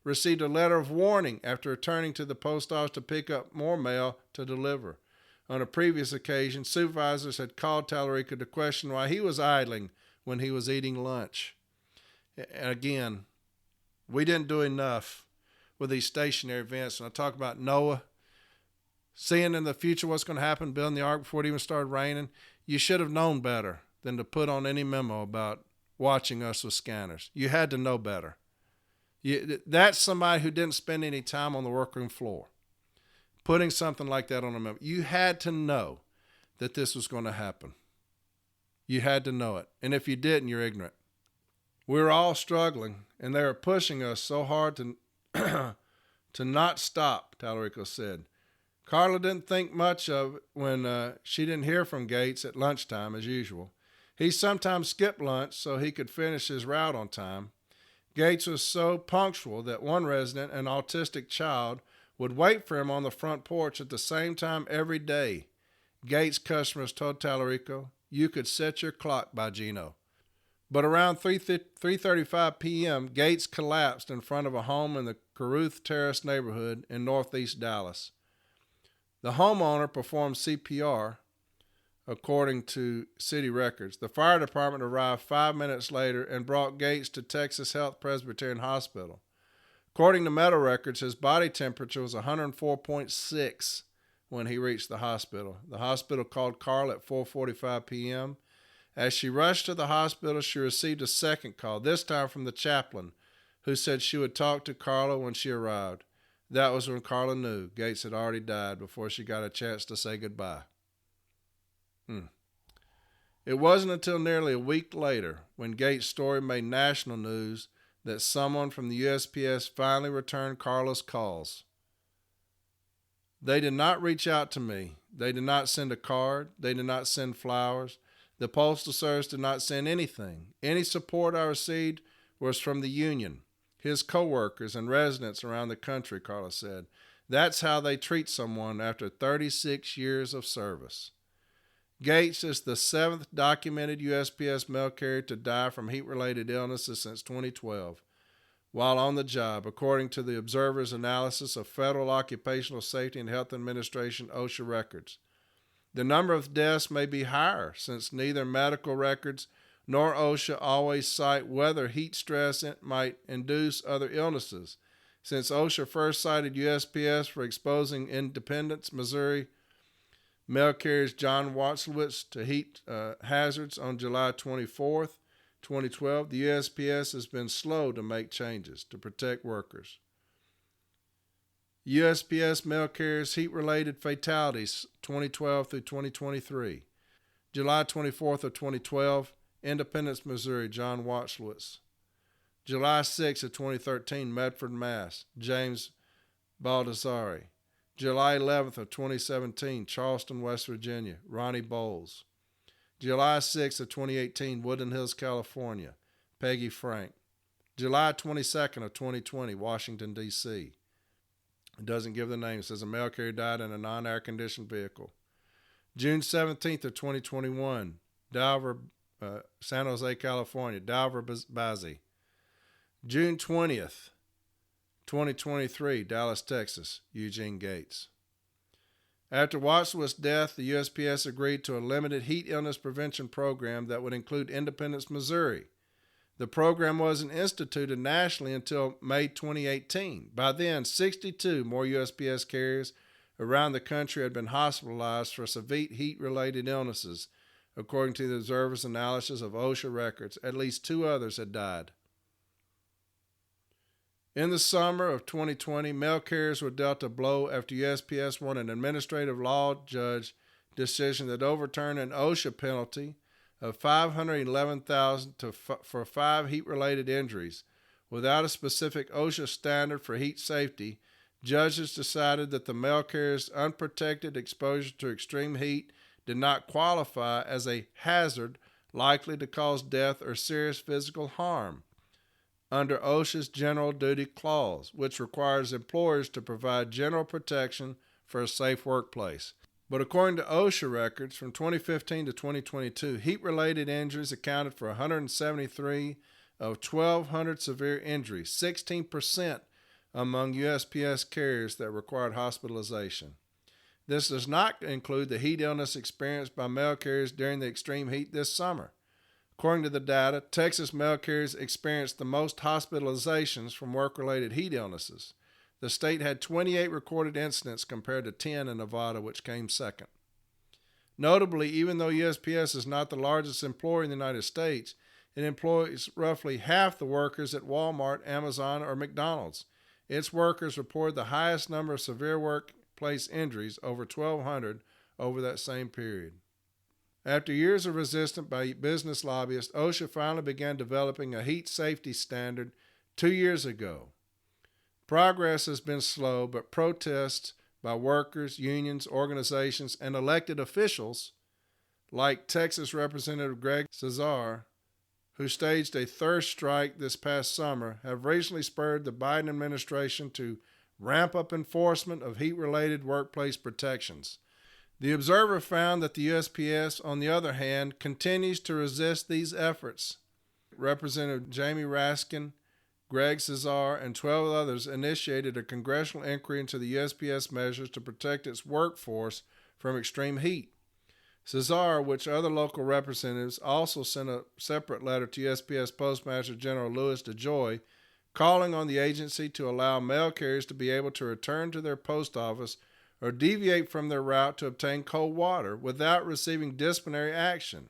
received a letter of warning after returning to the post office to pick up more mail to deliver. On a previous occasion, supervisors had called Tallarico to question why he was idling when he was eating lunch. Again, we didn't do enough with these stationary events. And I talk about Noah, seeing in the future what's going to happen, building the ark before it even started raining. You should have known better than to put on any memo about watching us with scanners. You had to know better. That's somebody who didn't spend any time on the workroom floor. Putting something like that on a memo. You had to know that this was going to happen. You had to know it. And if you didn't, you're ignorant. We were all struggling, and they were pushing us so hard to to not stop, Tallarico said. Carla didn't think much of it when she didn't hear from Gates at lunchtime as usual. He sometimes skipped lunch so he could finish his route on time. Gates was so punctual that one resident, an autistic child, would wait for him on the front porch at the same time every day. Gates' customers told Tallarico, "You could set your clock by Gino." But around 3:35 p.m., Gates collapsed in front of a home in the Caruth Terrace neighborhood in northeast Dallas. The homeowner performed CPR, according to city records. The fire department arrived 5 minutes later and brought Gates to Texas Health Presbyterian Hospital. According to medical records, his body temperature was 104.6 when he reached the hospital. The hospital called Carla at 4:45 p.m. As she rushed to the hospital, she received a second call, this time from the chaplain, who said she would talk to Carla when she arrived. That was when Carla knew Gates had already died before she got a chance to say goodbye. It wasn't until nearly a week later, when Gates' story made national news, that someone from the USPS finally returned Carla's calls. They did not reach out to me. They did not send a card. They did not send flowers. The Postal Service did not send anything. Any support I received was from the union, his co-workers, and residents around the country, Carla said. That's how they treat someone after 36 years of service. Gates is the 7th documented USPS mail carrier to die from heat-related illnesses since 2012, while on the job, according to the Observer's analysis of Federal Occupational Safety and Health Administration OSHA records. The number of deaths may be higher, since neither medical records nor OSHA always cite whether heat stress might induce other illnesses. Since OSHA first cited USPS for exposing Independence, Missouri mail carriers John Watzlewitz to heat hazards on July 24th, 2012, the USPS has been slow to make changes to protect workers. USPS mail carriers heat-related fatalities 2012 through 2023. July 24th of 2012, Independence, Missouri, John Watzlewitz. July 6th of 2013, Medford, Mass., James Baldassari. July 11th of 2017, Charleston, West Virginia, Ronnie Bowles. July 6th of 2018, Woodland Hills, California, Peggy Frank. July 22nd of 2020, Washington, D.C. It doesn't give the name. It says a mail carrier died in a non-air conditioned vehicle. June 17th of 2021, San Jose, California, Dalver Bazzi. June 20th, 2023, Dallas, Texas, Eugene Gates. After Watson's death, the USPS agreed to a limited heat illness prevention program that would include Independence, Missouri. The program wasn't instituted nationally until May 2018. By then, 62 more USPS carriers around the country had been hospitalized for severe heat-related illnesses. According to the Observer's analysis of OSHA records, at least 2 others had died. In the summer of 2020, mail carriers were dealt a blow after USPS won an administrative law judge decision that overturned an OSHA penalty of $511,000 for 5 heat-related injuries. Without a specific OSHA standard for heat safety, judges decided that the mail carrier's unprotected exposure to extreme heat did not qualify as a hazard likely to cause death or serious physical harm under OSHA's General Duty Clause, which requires employers to provide general protection for a safe workplace. But according to OSHA records, from 2015 to 2022, heat-related injuries accounted for 173 of 1,200 severe injuries, 16% among USPS carriers that required hospitalization. This does not include the heat illness experienced by mail carriers during the extreme heat this summer. According to the data, Texas mail carriers experienced the most hospitalizations from work-related heat illnesses. The state had 28 recorded incidents compared to 10 in Nevada, which came second. Notably, even though USPS is not the largest employer in the United States, it employs roughly half the workers at Walmart, Amazon, or McDonald's. Its workers reported the highest number of severe workplace injuries, over 1,200, over that same period. After years of resistance by business lobbyists, OSHA finally began developing a heat safety standard 2 years ago. Progress has been slow, but protests by workers, unions, organizations, and elected officials, like Texas Representative Greg Cesar, who staged a thirst strike this past summer, have recently spurred the Biden administration to ramp up enforcement of heat-related workplace protections. The Observer found that the USPS, on the other hand, continues to resist these efforts. Representative Jamie Raskin, Greg Cesar, and 12 others initiated a congressional inquiry into the USPS measures to protect its workforce from extreme heat. Cesar, which other local representatives, also sent a separate letter to USPS Postmaster General Louis DeJoy, calling on the agency to allow mail carriers to be able to return to their post office or deviate from their route to obtain cold water without receiving disciplinary action.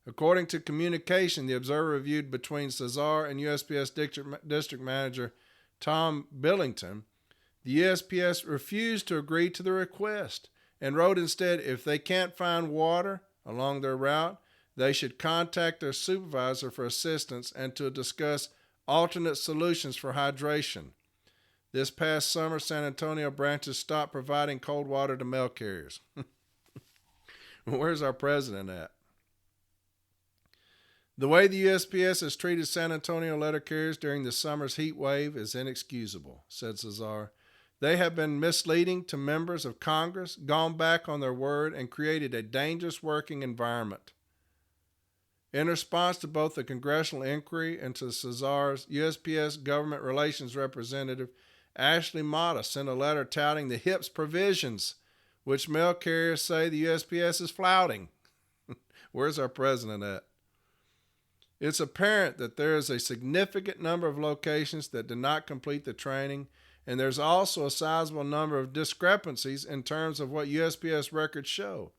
According to communication the Observer reviewed between Cesar and USPS District Manager Tom Billington, the USPS refused to agree to the request and wrote instead if they can't find water along their route, they should contact their supervisor for assistance and to discuss alternate solutions for hydration. This past summer, San Antonio branches stopped providing cold water to mail carriers. Where's our president at? The way the USPS has treated San Antonio letter carriers during the summer's heat wave is inexcusable, said Cesar. They have been misleading to members of Congress, gone back on their word, and created a dangerous working environment. In response to both the congressional inquiry and to Cesar's, USPS government relations representative Ashley Mata sent a letter touting the HIPS provisions, which mail carriers say the USPS is flouting. Where's our president at? It's apparent that there is a significant number of locations that did not complete the training, and there's also a sizable number of discrepancies in terms of what USPS records show.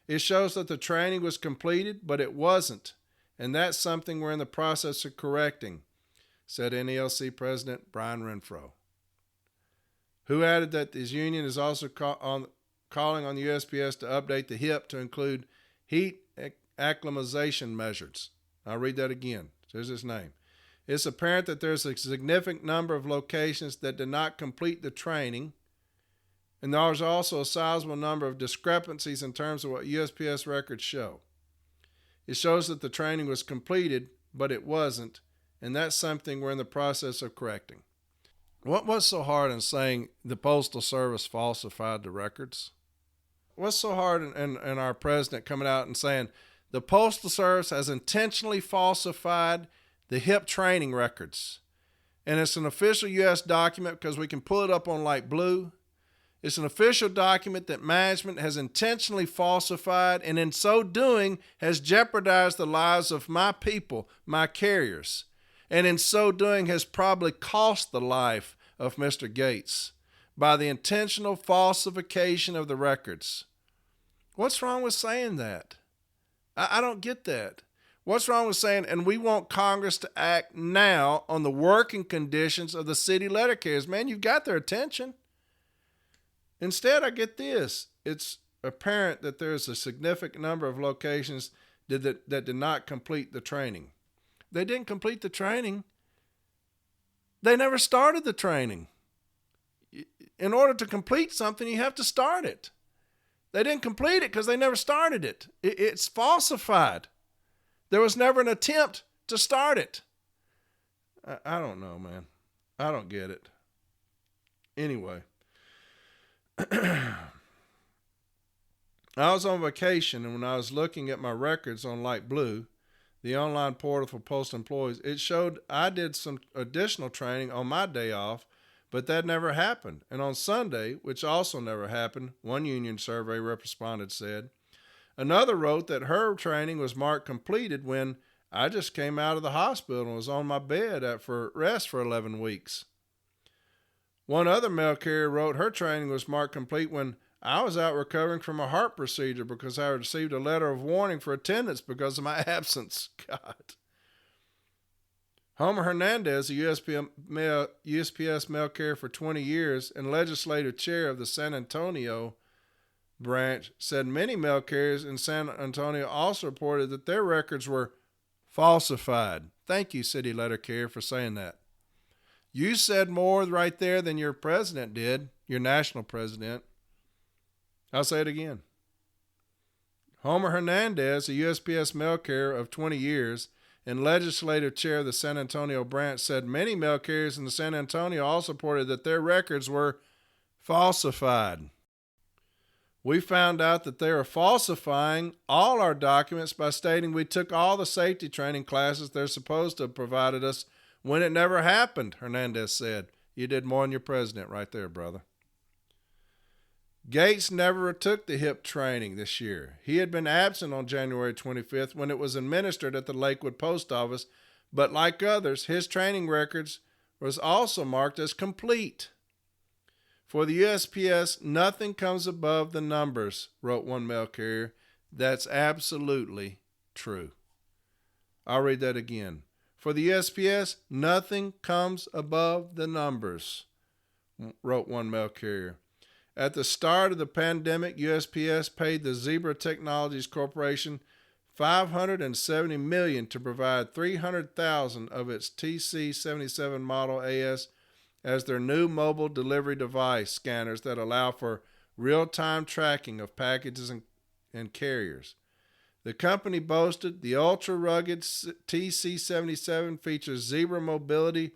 It shows that the training was completed, but it wasn't, and that's something we're in the process of correcting, said NALC President Brian Renfro, who added that his union is also calling on the USPS to update the HIP to include heat acclimatization measures. I'll read that again. There's his name. It's apparent that there's a significant number of locations that did not complete the training, and there's also a sizable number of discrepancies in terms of what USPS records show. It shows that the training was completed, but it wasn't, and that's something we're in the process of correcting. What's so hard in saying the Postal Service falsified the records? What's so hard in our president coming out and saying the Postal Service has intentionally falsified the HIP training records? And it's an official U.S. document because we can pull it up on Light Blue. It's an official document that management has intentionally falsified, and in so doing has jeopardized the lives of my people, my carriers, and in so doing has probably cost the life of Mr. Gates by the intentional falsification of the records. What's wrong with saying that? I don't get that. What's wrong with saying, and we want Congress to act now on the working conditions of the city letter carriers? Man, you've got their attention. Instead, I get this. It's apparent that there's a significant number of locations that did not complete the training. They didn't complete the training. They never started the training. In order to complete something, you have to start it. They didn't complete it because they never started it. It's falsified. There was never an attempt to start it. I don't know, man. I don't get it. Anyway. I was on vacation, and when I was looking at my records on Light Blue, the online portal for postal employees, it showed I did some additional training on my day off, but that never happened. And on Sunday, which also never happened, one union survey respondent said. Another wrote that her training was marked completed when I just came out of the hospital and was on my bed for rest for 11 weeks. One other mail carrier wrote her training was marked complete when I was out recovering from a heart procedure because I received a letter of warning for attendance because of my absence. God. Homer Hernandez, a USPS mail carrier for 20 years and legislative chair of the San Antonio branch, said many mail carriers in San Antonio also reported that their records were falsified. Thank you, city letter carrier, for saying that. You said more right there than your president did, your national president. I'll say it again. Homer Hernandez, a USPS mail carrier of 20 years and legislative chair of the San Antonio branch, said many mail carriers in San Antonio also reported that their records were falsified. We found out that they are falsifying all our documents by stating we took all the safety training classes they're supposed to have provided us when it never happened, Hernandez said. You did more than your president right there, brother. Gates never took the HIP training this year. He had been absent on January 25th when it was administered at the Lakewood Post Office, but like others, his training records was also marked as complete. For the USPS, nothing comes above the numbers, wrote one mail carrier. That's absolutely true. I'll read that again. For the USPS, nothing comes above the numbers, wrote one mail carrier. At the start of the pandemic, USPS paid the Zebra Technologies Corporation $570 million to provide 300,000 of its TC-77 Model AS as their new mobile delivery device scanners that allow for real-time tracking of packages and carriers. The company boasted the ultra-rugged TC-77 features Zebra Mobility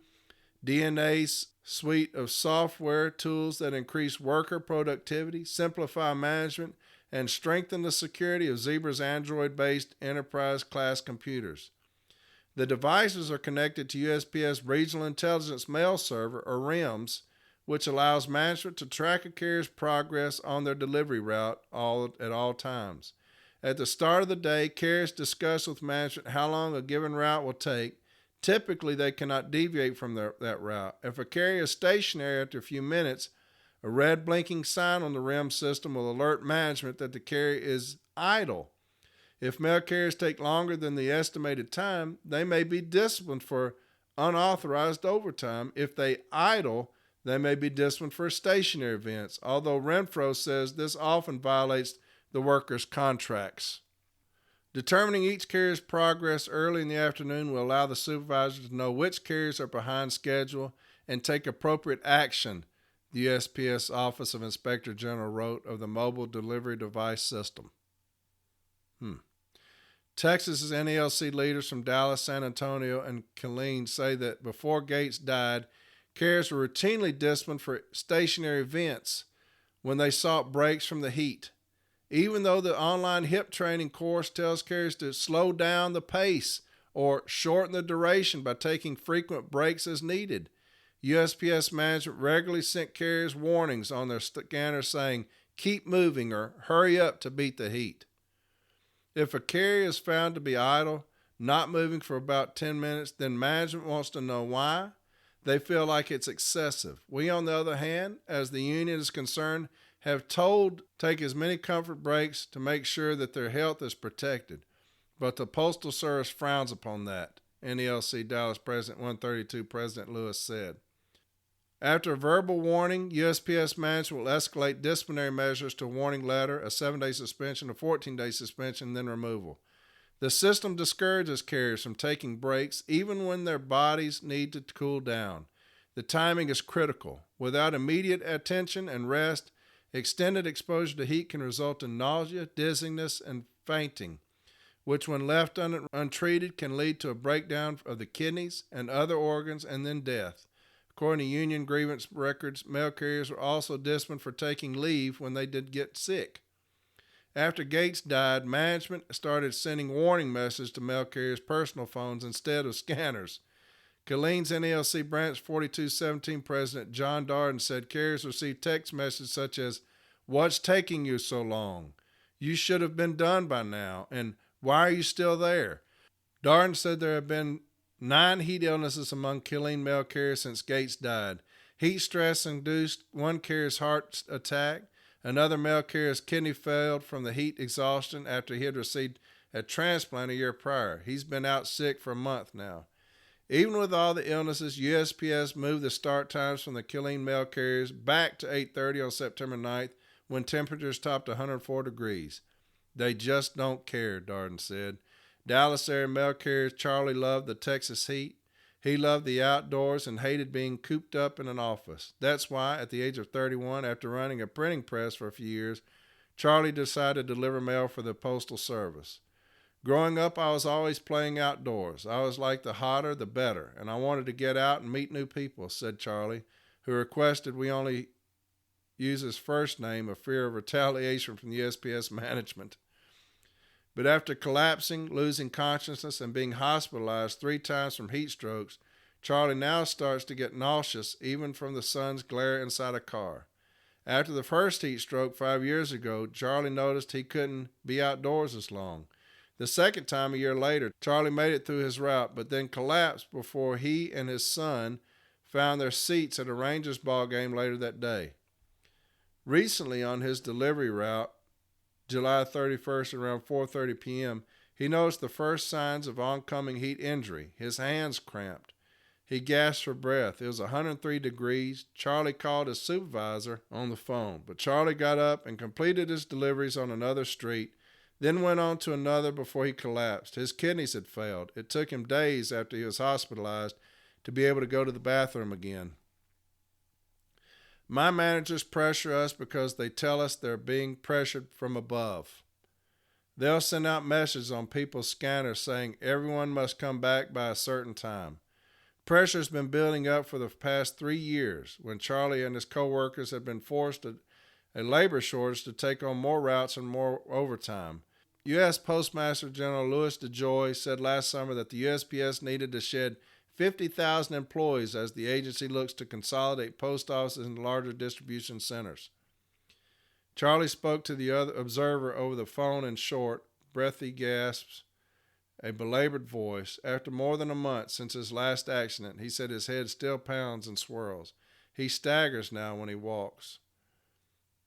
DNA's suite of software tools that increase worker productivity, simplify management, and strengthen the security of Zebra's Android-based enterprise-class computers. The devices are connected to USPS Regional Intelligence Mail Server, or RIMS, which allows management to track a carrier's progress on their delivery route at all times. At the start of the day, carriers discuss with management how long a given route will take. Typically, they cannot deviate from that route. If a carrier is stationary after a few minutes, a red blinking sign on the RIM system will alert management that the carrier is idle. If mail carriers take longer than the estimated time, they may be disciplined for unauthorized overtime. If they idle, they may be disciplined for stationary events, although Renfro says this often violates the workers' contracts. Determining each carrier's progress early in the afternoon will allow the supervisor to know which carriers are behind schedule and take appropriate action, the USPS Office of Inspector General wrote of the mobile delivery device system. Texas's NALC leaders from Dallas, San Antonio, and Killeen say that before Gates died, carriers were routinely disciplined for stationary events when they sought breaks from the heat. Even though the online HIP training course tells carriers to slow down the pace or shorten the duration by taking frequent breaks as needed, USPS management regularly sent carriers warnings on their scanners saying, "Keep moving" or "Hurry up to beat the heat." If a carrier is found to be idle, not moving for about 10 minutes, then management wants to know why. They feel like it's excessive. We, on the other hand, as the union is concerned, have told take as many comfort breaks to make sure that their health is protected. But the Postal Service frowns upon that, NALC Dallas President 132 President Lewis said. After a verbal warning, USPS management will escalate disciplinary measures to a warning letter, a 7-day suspension, a 14-day suspension, then removal. The system discourages carriers from taking breaks even when their bodies need to cool down. The timing is critical. Without immediate attention and rest, extended exposure to heat can result in nausea, dizziness, and fainting, which when left untreated can lead to a breakdown of the kidneys and other organs and then death. According to union grievance records, mail carriers were also disciplined for taking leave when they did get sick. After Gates died, management started sending warning messages to mail carriers' personal phones instead of scanners. Killeen's NALC Branch 4217 President John Darden said carriers received text messages such as, "What's taking you so long? You should have been done by now," and "Why are you still there?" Darden said there have been 9 heat illnesses among Killeen mail carriers since Gates died. Heat stress induced one carrier's heart attack. Another mail carrier's kidney failed from the heat exhaustion after he had received a transplant a year prior. He's been out sick for a month now. Even with all the illnesses, USPS moved the start times from the Killeen mail carriers back to 8:30 on September 9th when temperatures topped 104 degrees. They just don't care, Darden said. Dallas area mail carrier Charlie loved the Texas heat. He loved the outdoors and hated being cooped up in an office. That's why, at the age of 31, after running a printing press for a few years, Charlie decided to deliver mail for the Postal Service. Growing up, I was always playing outdoors. I was like the hotter, the better, and I wanted to get out and meet new people, said Charlie, who requested we only use his first name, a fear of retaliation from the USPS management. But after collapsing, losing consciousness, and being hospitalized 3 times from heat strokes, Charlie now starts to get nauseous even from the sun's glare inside a car. After the first heat stroke 5 years ago, Charlie noticed he couldn't be outdoors as long. The second time, a year later, Charlie made it through his route, but then collapsed before he and his son found their seats at a Rangers ball game later that day. Recently, on his delivery route, July 31st around 4:30 p.m., he noticed the first signs of oncoming heat injury. His hands cramped. He gasped for breath. It was 103 degrees. Charlie called his supervisor on the phone, but Charlie got up and completed his deliveries on another street, then went on to another before he collapsed. His kidneys had failed. It took him days after he was hospitalized to be able to go to the bathroom again. My managers pressure us because they tell us they're being pressured from above. They'll send out messages on people's scanners saying everyone must come back by a certain time. Pressure's been building up for the past 3 years when Charlie and his co-workers have been forced a labor shortage to take on more routes and more overtime. U.S. Postmaster General Louis DeJoy said last summer that the USPS needed to shed 50,000 employees as the agency looks to consolidate post offices and larger distribution centers. Charlie spoke to the other observer over the phone in short, breathy gasps, a belabored voice. After more than a month since his last accident, he said his head still pounds and swirls. He staggers now when he walks.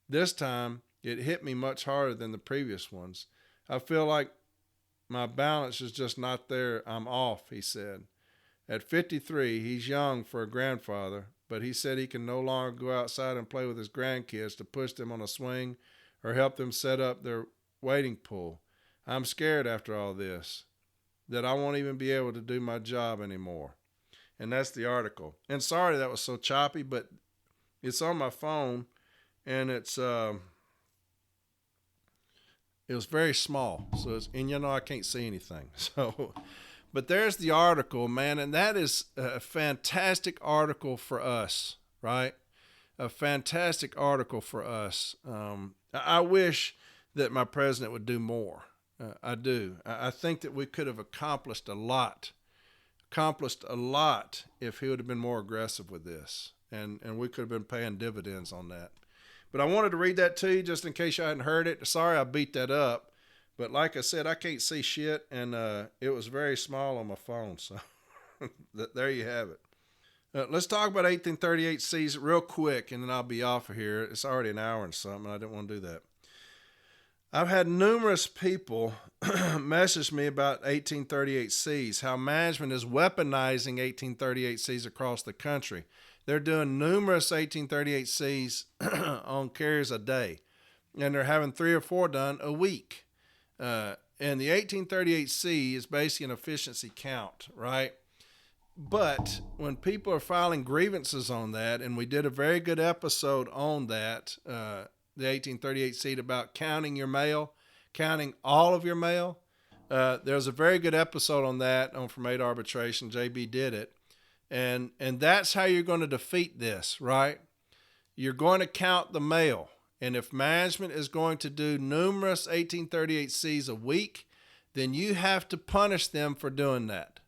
This time, it hit me much harder than the previous ones. I feel like my balance is just not there. I'm off, he said. At 53, he's young for a grandfather, but he said he can no longer go outside and play with his grandkids to push them on a swing or help them set up their wading pool. I'm scared after all this that I won't even be able to do my job anymore. And that's the article. And sorry that was so choppy, but it's on my phone, and it was very small. So I can't see anything. So. But there's the article, man, and that is a fantastic article for us, right? A fantastic article for us. I wish that my president would do more. I do. I think that we could have accomplished a lot if he would have been more aggressive with this, and we could have been paying dividends on that. But I wanted to read that to you just in case you hadn't heard it. Sorry I beat that up. But like I said, I can't see shit, and it was very small on my phone, so there you have it. Let's talk about 1838Cs real quick, and then I'll be off of here. It's already an hour and something, and I didn't want to do that. I've had numerous people message me about 1838Cs, how management is weaponizing 1838Cs across the country. They're doing numerous 1838Cs on carriers a day, and they're having 3 or 4 done a week. And the 1838C is basically an efficiency count, right? But when people are filing grievances on that, and we did a very good episode on that, the 1838C about counting your mail, counting all of your mail. There's a very good episode on that on From A to Arbitration. JB did it. And that's how you're going to defeat this, right? You're going to count the mail. And if management is going to do numerous 1838Cs a week, then you have to punish them for doing that.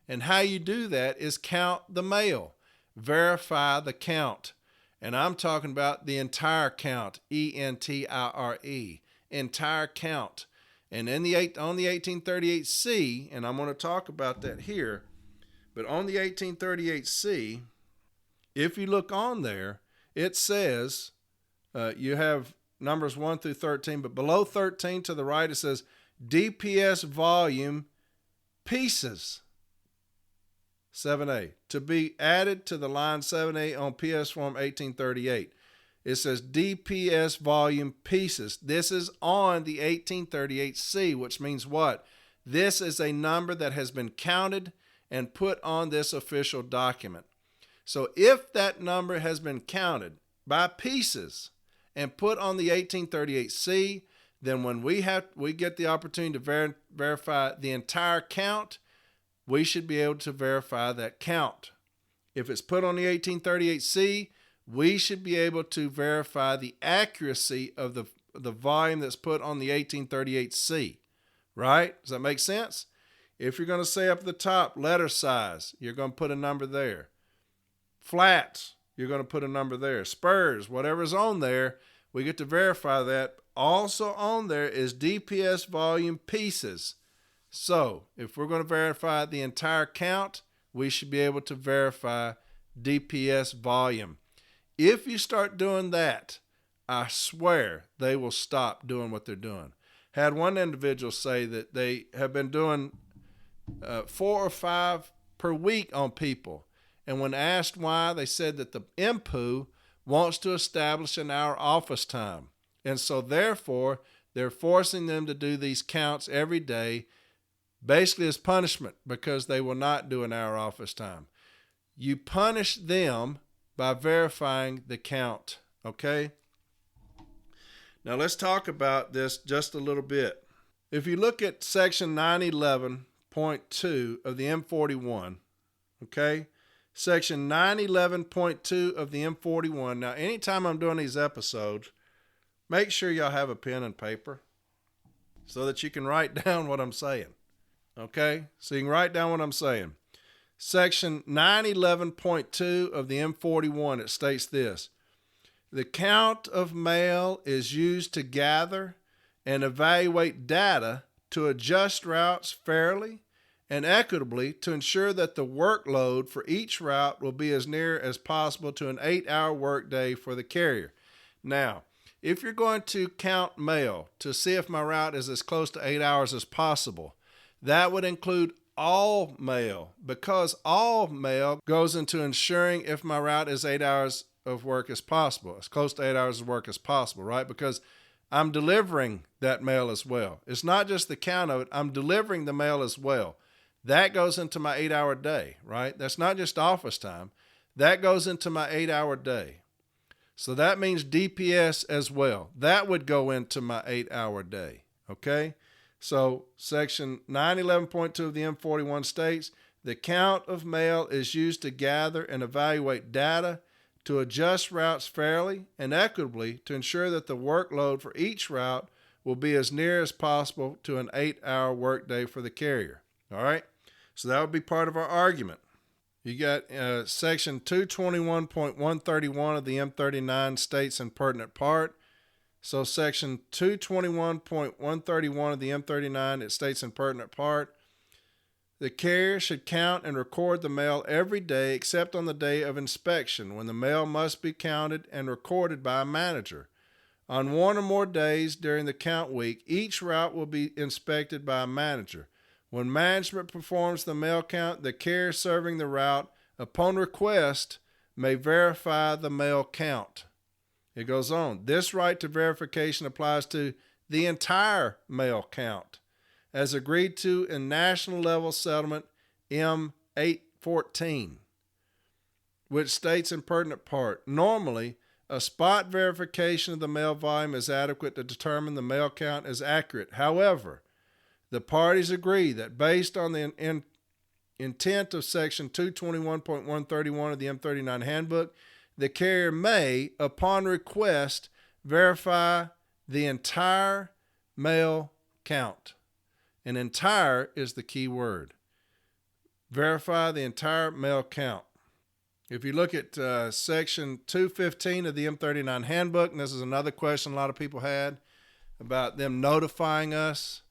And how you do that is count the mail. Verify the count. And I'm talking about the entire count, E-N-T-I-R-E, entire count. And on the 1838C, and I'm going to talk about that here, but on the 1838C, if you look on there, it says... you have numbers 1 through 13, but below 13 to the right, it says DPS volume pieces 7A to be added to the line 7A on PS Form 1838. It says DPS volume pieces. This is on the 1838C, which means what? This is a number that has been counted and put on this official document. So if that number has been counted by pieces and put on the 1838C, then when we get the opportunity to verify the entire count, we should be able to verify that count. If it's put on the 1838C, we should be able to verify the accuracy of the volume that's put on the 1838C, right? Does that make sense? If you're going to say up at the top, letter size, you're going to put a number there. Flats, you're going to put a number there. Spurs, whatever's on there, we get to verify that. Also on there is DPS volume pieces. So if we're going to verify the entire count, we should be able to verify DPS volume. If you start doing that, I swear they will stop doing what they're doing. Had one individual say that they have been doing 4 or 5 per week on people. And when asked why, they said that the IMPU wants to establish an hour office time. And so therefore, they're forcing them to do these counts every day, basically as punishment, because they will not do an hour office time. You punish them by verifying the count, okay? Now let's talk about this just a little bit. If you look at section 911.2 of the M41, okay? Section 911.2 of the M41. Now, anytime I'm doing these episodes, make sure y'all have a pen and paper so that you can write down what I'm saying, okay? So you can write down what I'm saying. Section 911.2 of the M41, it states this: the count of mail is used to gather and evaluate data to adjust routes fairly and equitably to ensure that the workload for each route will be as near as possible to an 8-hour workday for the carrier. Now, if you're going to count mail to see if my route is as close to 8 hours as possible, that would include all mail, because all mail goes into ensuring if my route is 8 hours of work as possible, as close to 8 hours of work as possible, right? Because I'm delivering that mail as well. It's not just the count of it, I'm delivering the mail as well. That goes into my 8-hour day, right? That's not just office time. That goes into my 8-hour day. So that means DPS as well. That would go into my 8-hour day, okay? So section 911.2 of the M41 states, the count of mail is used to gather and evaluate data to adjust routes fairly and equitably to ensure that the workload for each route will be as near as possible to an 8-hour workday for the carrier. All right? So that would be part of our argument. You got section 221.131 of the M39 states in pertinent part. So section 221.131 of the M39, it states in pertinent part, the carrier should count and record the mail every day except on the day of inspection, when the mail must be counted and recorded by a manager. On one or more days during the count week, each route will be inspected by a manager. When management performs the mail count, the carrier serving the route, upon request, may verify the mail count. It goes on. This right to verification applies to the entire mail count, as agreed to in National Level Settlement M814, which states in pertinent part, normally, a spot verification of the mail volume is adequate to determine the mail count is accurate. However, the parties agree that based on the intent of section 221.131 of the M39 handbook, the carrier may, upon request, verify the entire mail count. And entire is the key word. Verify the entire mail count. If you look at section 215 of the M39 handbook, and this is another question a lot of people had about them notifying us,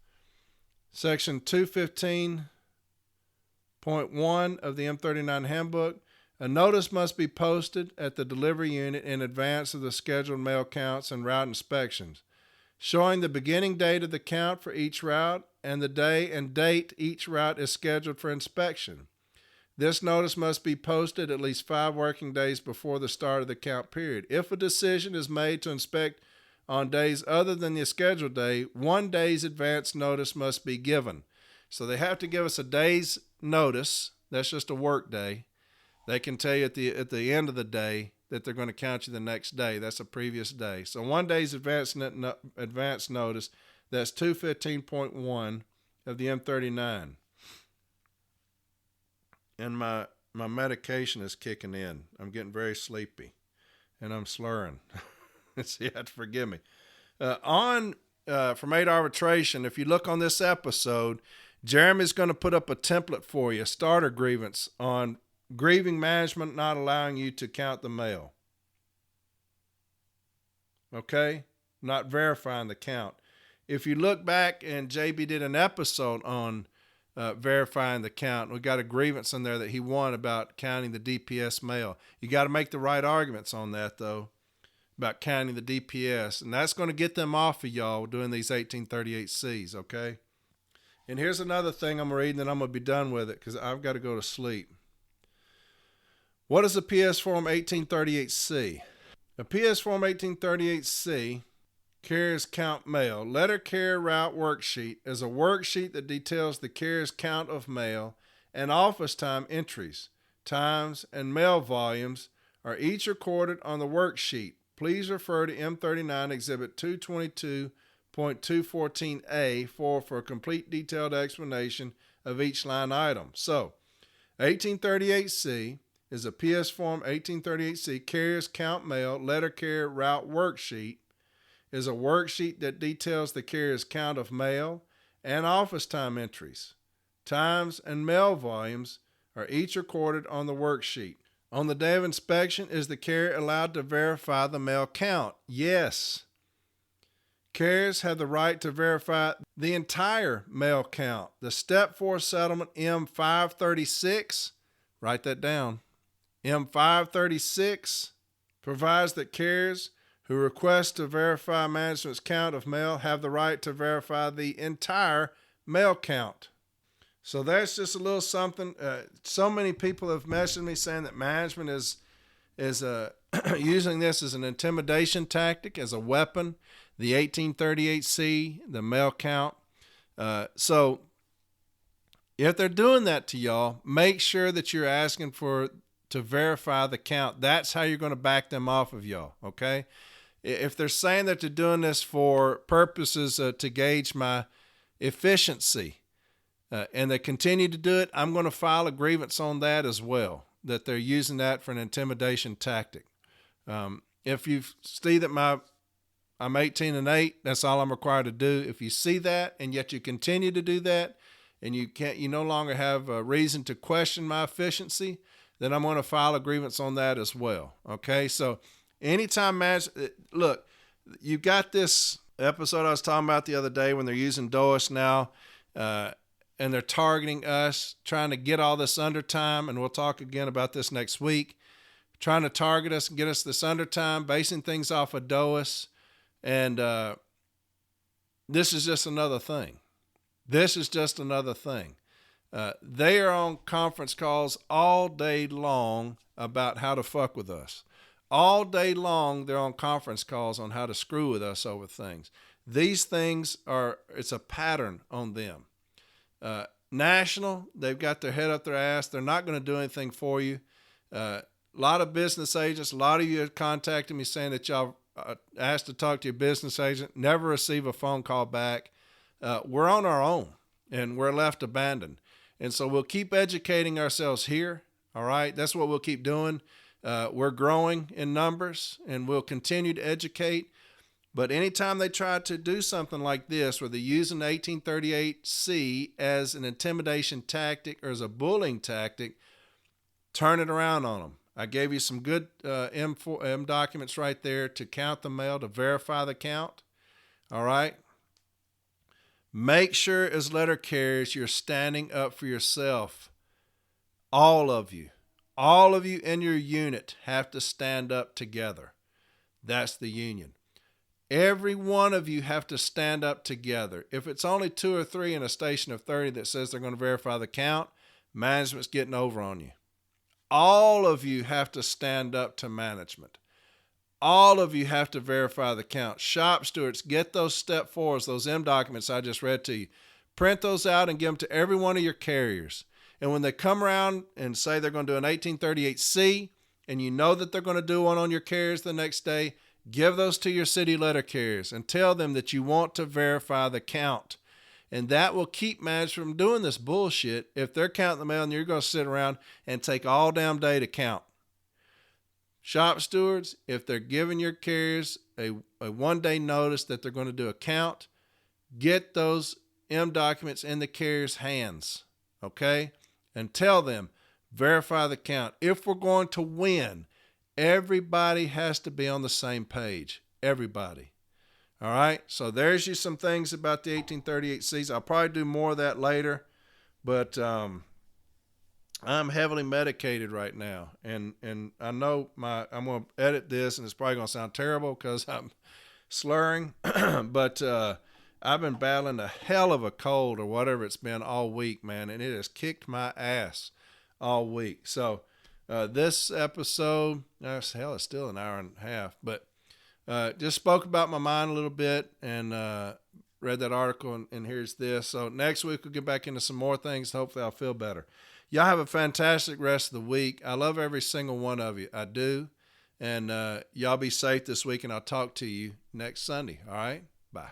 section 215.1 of the M39 handbook, A notice must be posted at the delivery unit in advance of the scheduled mail counts and route inspections, showing the beginning date of the count for each route and the day and date each route is scheduled for inspection. This notice must be posted at least 5 working days before the start of the count period. If a decision is made to inspect on days other than the scheduled day, 1 day's advance notice must be given. So they have to give us a day's notice. That's just a work day. They can tell you at the end of the day that they're going to count you the next day. That's a previous day. So 1 day's advance notice. That's 215.1 of the M39. And my medication is kicking in. I'm getting very sleepy, and I'm slurring. So you have to forgive me. From 8 Arbitration, if you look on this episode, Jeremy's going to put up a template for you, a starter grievance on grieving management not allowing you to count the mail. Okay? Not verifying the count. If you look back, and JB did an episode on verifying the count, we got a grievance in there that he won about counting the DPS mail. You got to make the right arguments on that, though, about counting the DPS. And that's going to get them off of y'all doing these 1838Cs, okay? And here's another thing I'm reading, and I'm going to be done with it because I've got to go to sleep. What is a PS Form 1838C? A PS Form 1838C, carrier's count mail, letter carrier route worksheet, is a worksheet that details the carrier's count of mail and office time entries. Times and mail volumes are each recorded on the worksheet. Please refer to M39 Exhibit 222.214A for a complete detailed explanation of each line item. So, 1838C is a PS Form 1838C carrier's count mail letter carrier route worksheet, is a worksheet that details the carrier's count of mail and office time entries. Times and mail volumes are each recorded on the worksheet. On the day of inspection, is the carrier allowed to verify the mail count? Yes. Carriers have the right to verify the entire mail count. The Step 4 Settlement M536, write that down, M536 provides that carriers who request to verify management's count of mail have the right to verify the entire mail count. So that's just a little something. So many people have messaged me saying that management is using this as an intimidation tactic, as a weapon, the 1838C, the mail count. So if they're doing that to y'all, make sure that you're asking to verify the count. That's how you're going to back them off of y'all, okay? If they're saying that they're doing this for purposes to gauge my efficiency, and they continue to do it, I'm going to file a grievance on that as well, that they're using that for an intimidation tactic. If you see that I'm 18 and 8, that's all I'm required to do. If you see that and yet you continue to do that, and you no longer have a reason to question my efficiency, then I'm going to file a grievance on that as well. Okay, so anytime look, you got this episode I was talking about the other day when they're using DOS now, and they're targeting us, trying to get all this undertime, and we'll talk again about this next week, trying to target us and get us this undertime, basing things off of DOS, and this is just another thing. This is just another thing. They are on conference calls all day long about how to fuck with us. All day long, they're on conference calls on how to screw with us over things. These things it's a pattern on them. National, they've got their head up their ass. They're not going to do anything for you. A lot of business agents, a lot of you have contacted me saying that y'all asked to talk to your business agent, never receive a phone call back. We're on our own, and we're left abandoned. And so we'll keep educating ourselves here, all right? That's what we'll keep doing. We're growing in numbers, and we'll continue to educate. But anytime they try to do something like this, where they're using 1838C as an intimidation tactic or as a bullying tactic, turn it around on them. I gave you some good M documents right there to count the mail, to verify the count. All right? Make sure as letter carriers you're standing up for yourself. All of you. All of you in your unit have to stand up together. That's the union. Every one of you have to stand up together. If it's only 2 or 3 in a station of 30 that says they're going to verify the count, management's getting over on you. All of you have to stand up to management. All of you have to verify the count. Shop stewards, get those step 4s, those M documents I just read to you. Print those out and give them to every one of your carriers. And when they come around and say they're going to do an 1838C, and you know that they're going to do one on your carriers the next day, give those to your city letter carriers and tell them that you want to verify the count. And that will keep management from doing this bullshit if they're counting the mail and you're going to sit around and take all damn day to count. Shop stewards, if they're giving your carriers a 1-day notice that they're going to do a count, get those M documents in the carrier's hands, okay? And tell them, verify the count. If we're going to win, everybody has to be on the same page. Everybody. All right? So there's you some things about the 1838Cs. I'll probably do more of that later, but I'm heavily medicated right now. And I know I'm going to edit this, and it's probably going to sound terrible because I'm slurring, but I've been battling a hell of a cold or whatever it's been all week, man, and it has kicked my ass all week. So this episode, hell, it's still an hour and a half, but just spoke about my mind a little bit and read that article, and here's this. So next week we'll get back into some more things. Hopefully I'll feel better. Y'all have a fantastic rest of the week. I love every single one of you. I do. And y'all be safe this week, and I'll talk to you next Sunday. All right? Bye.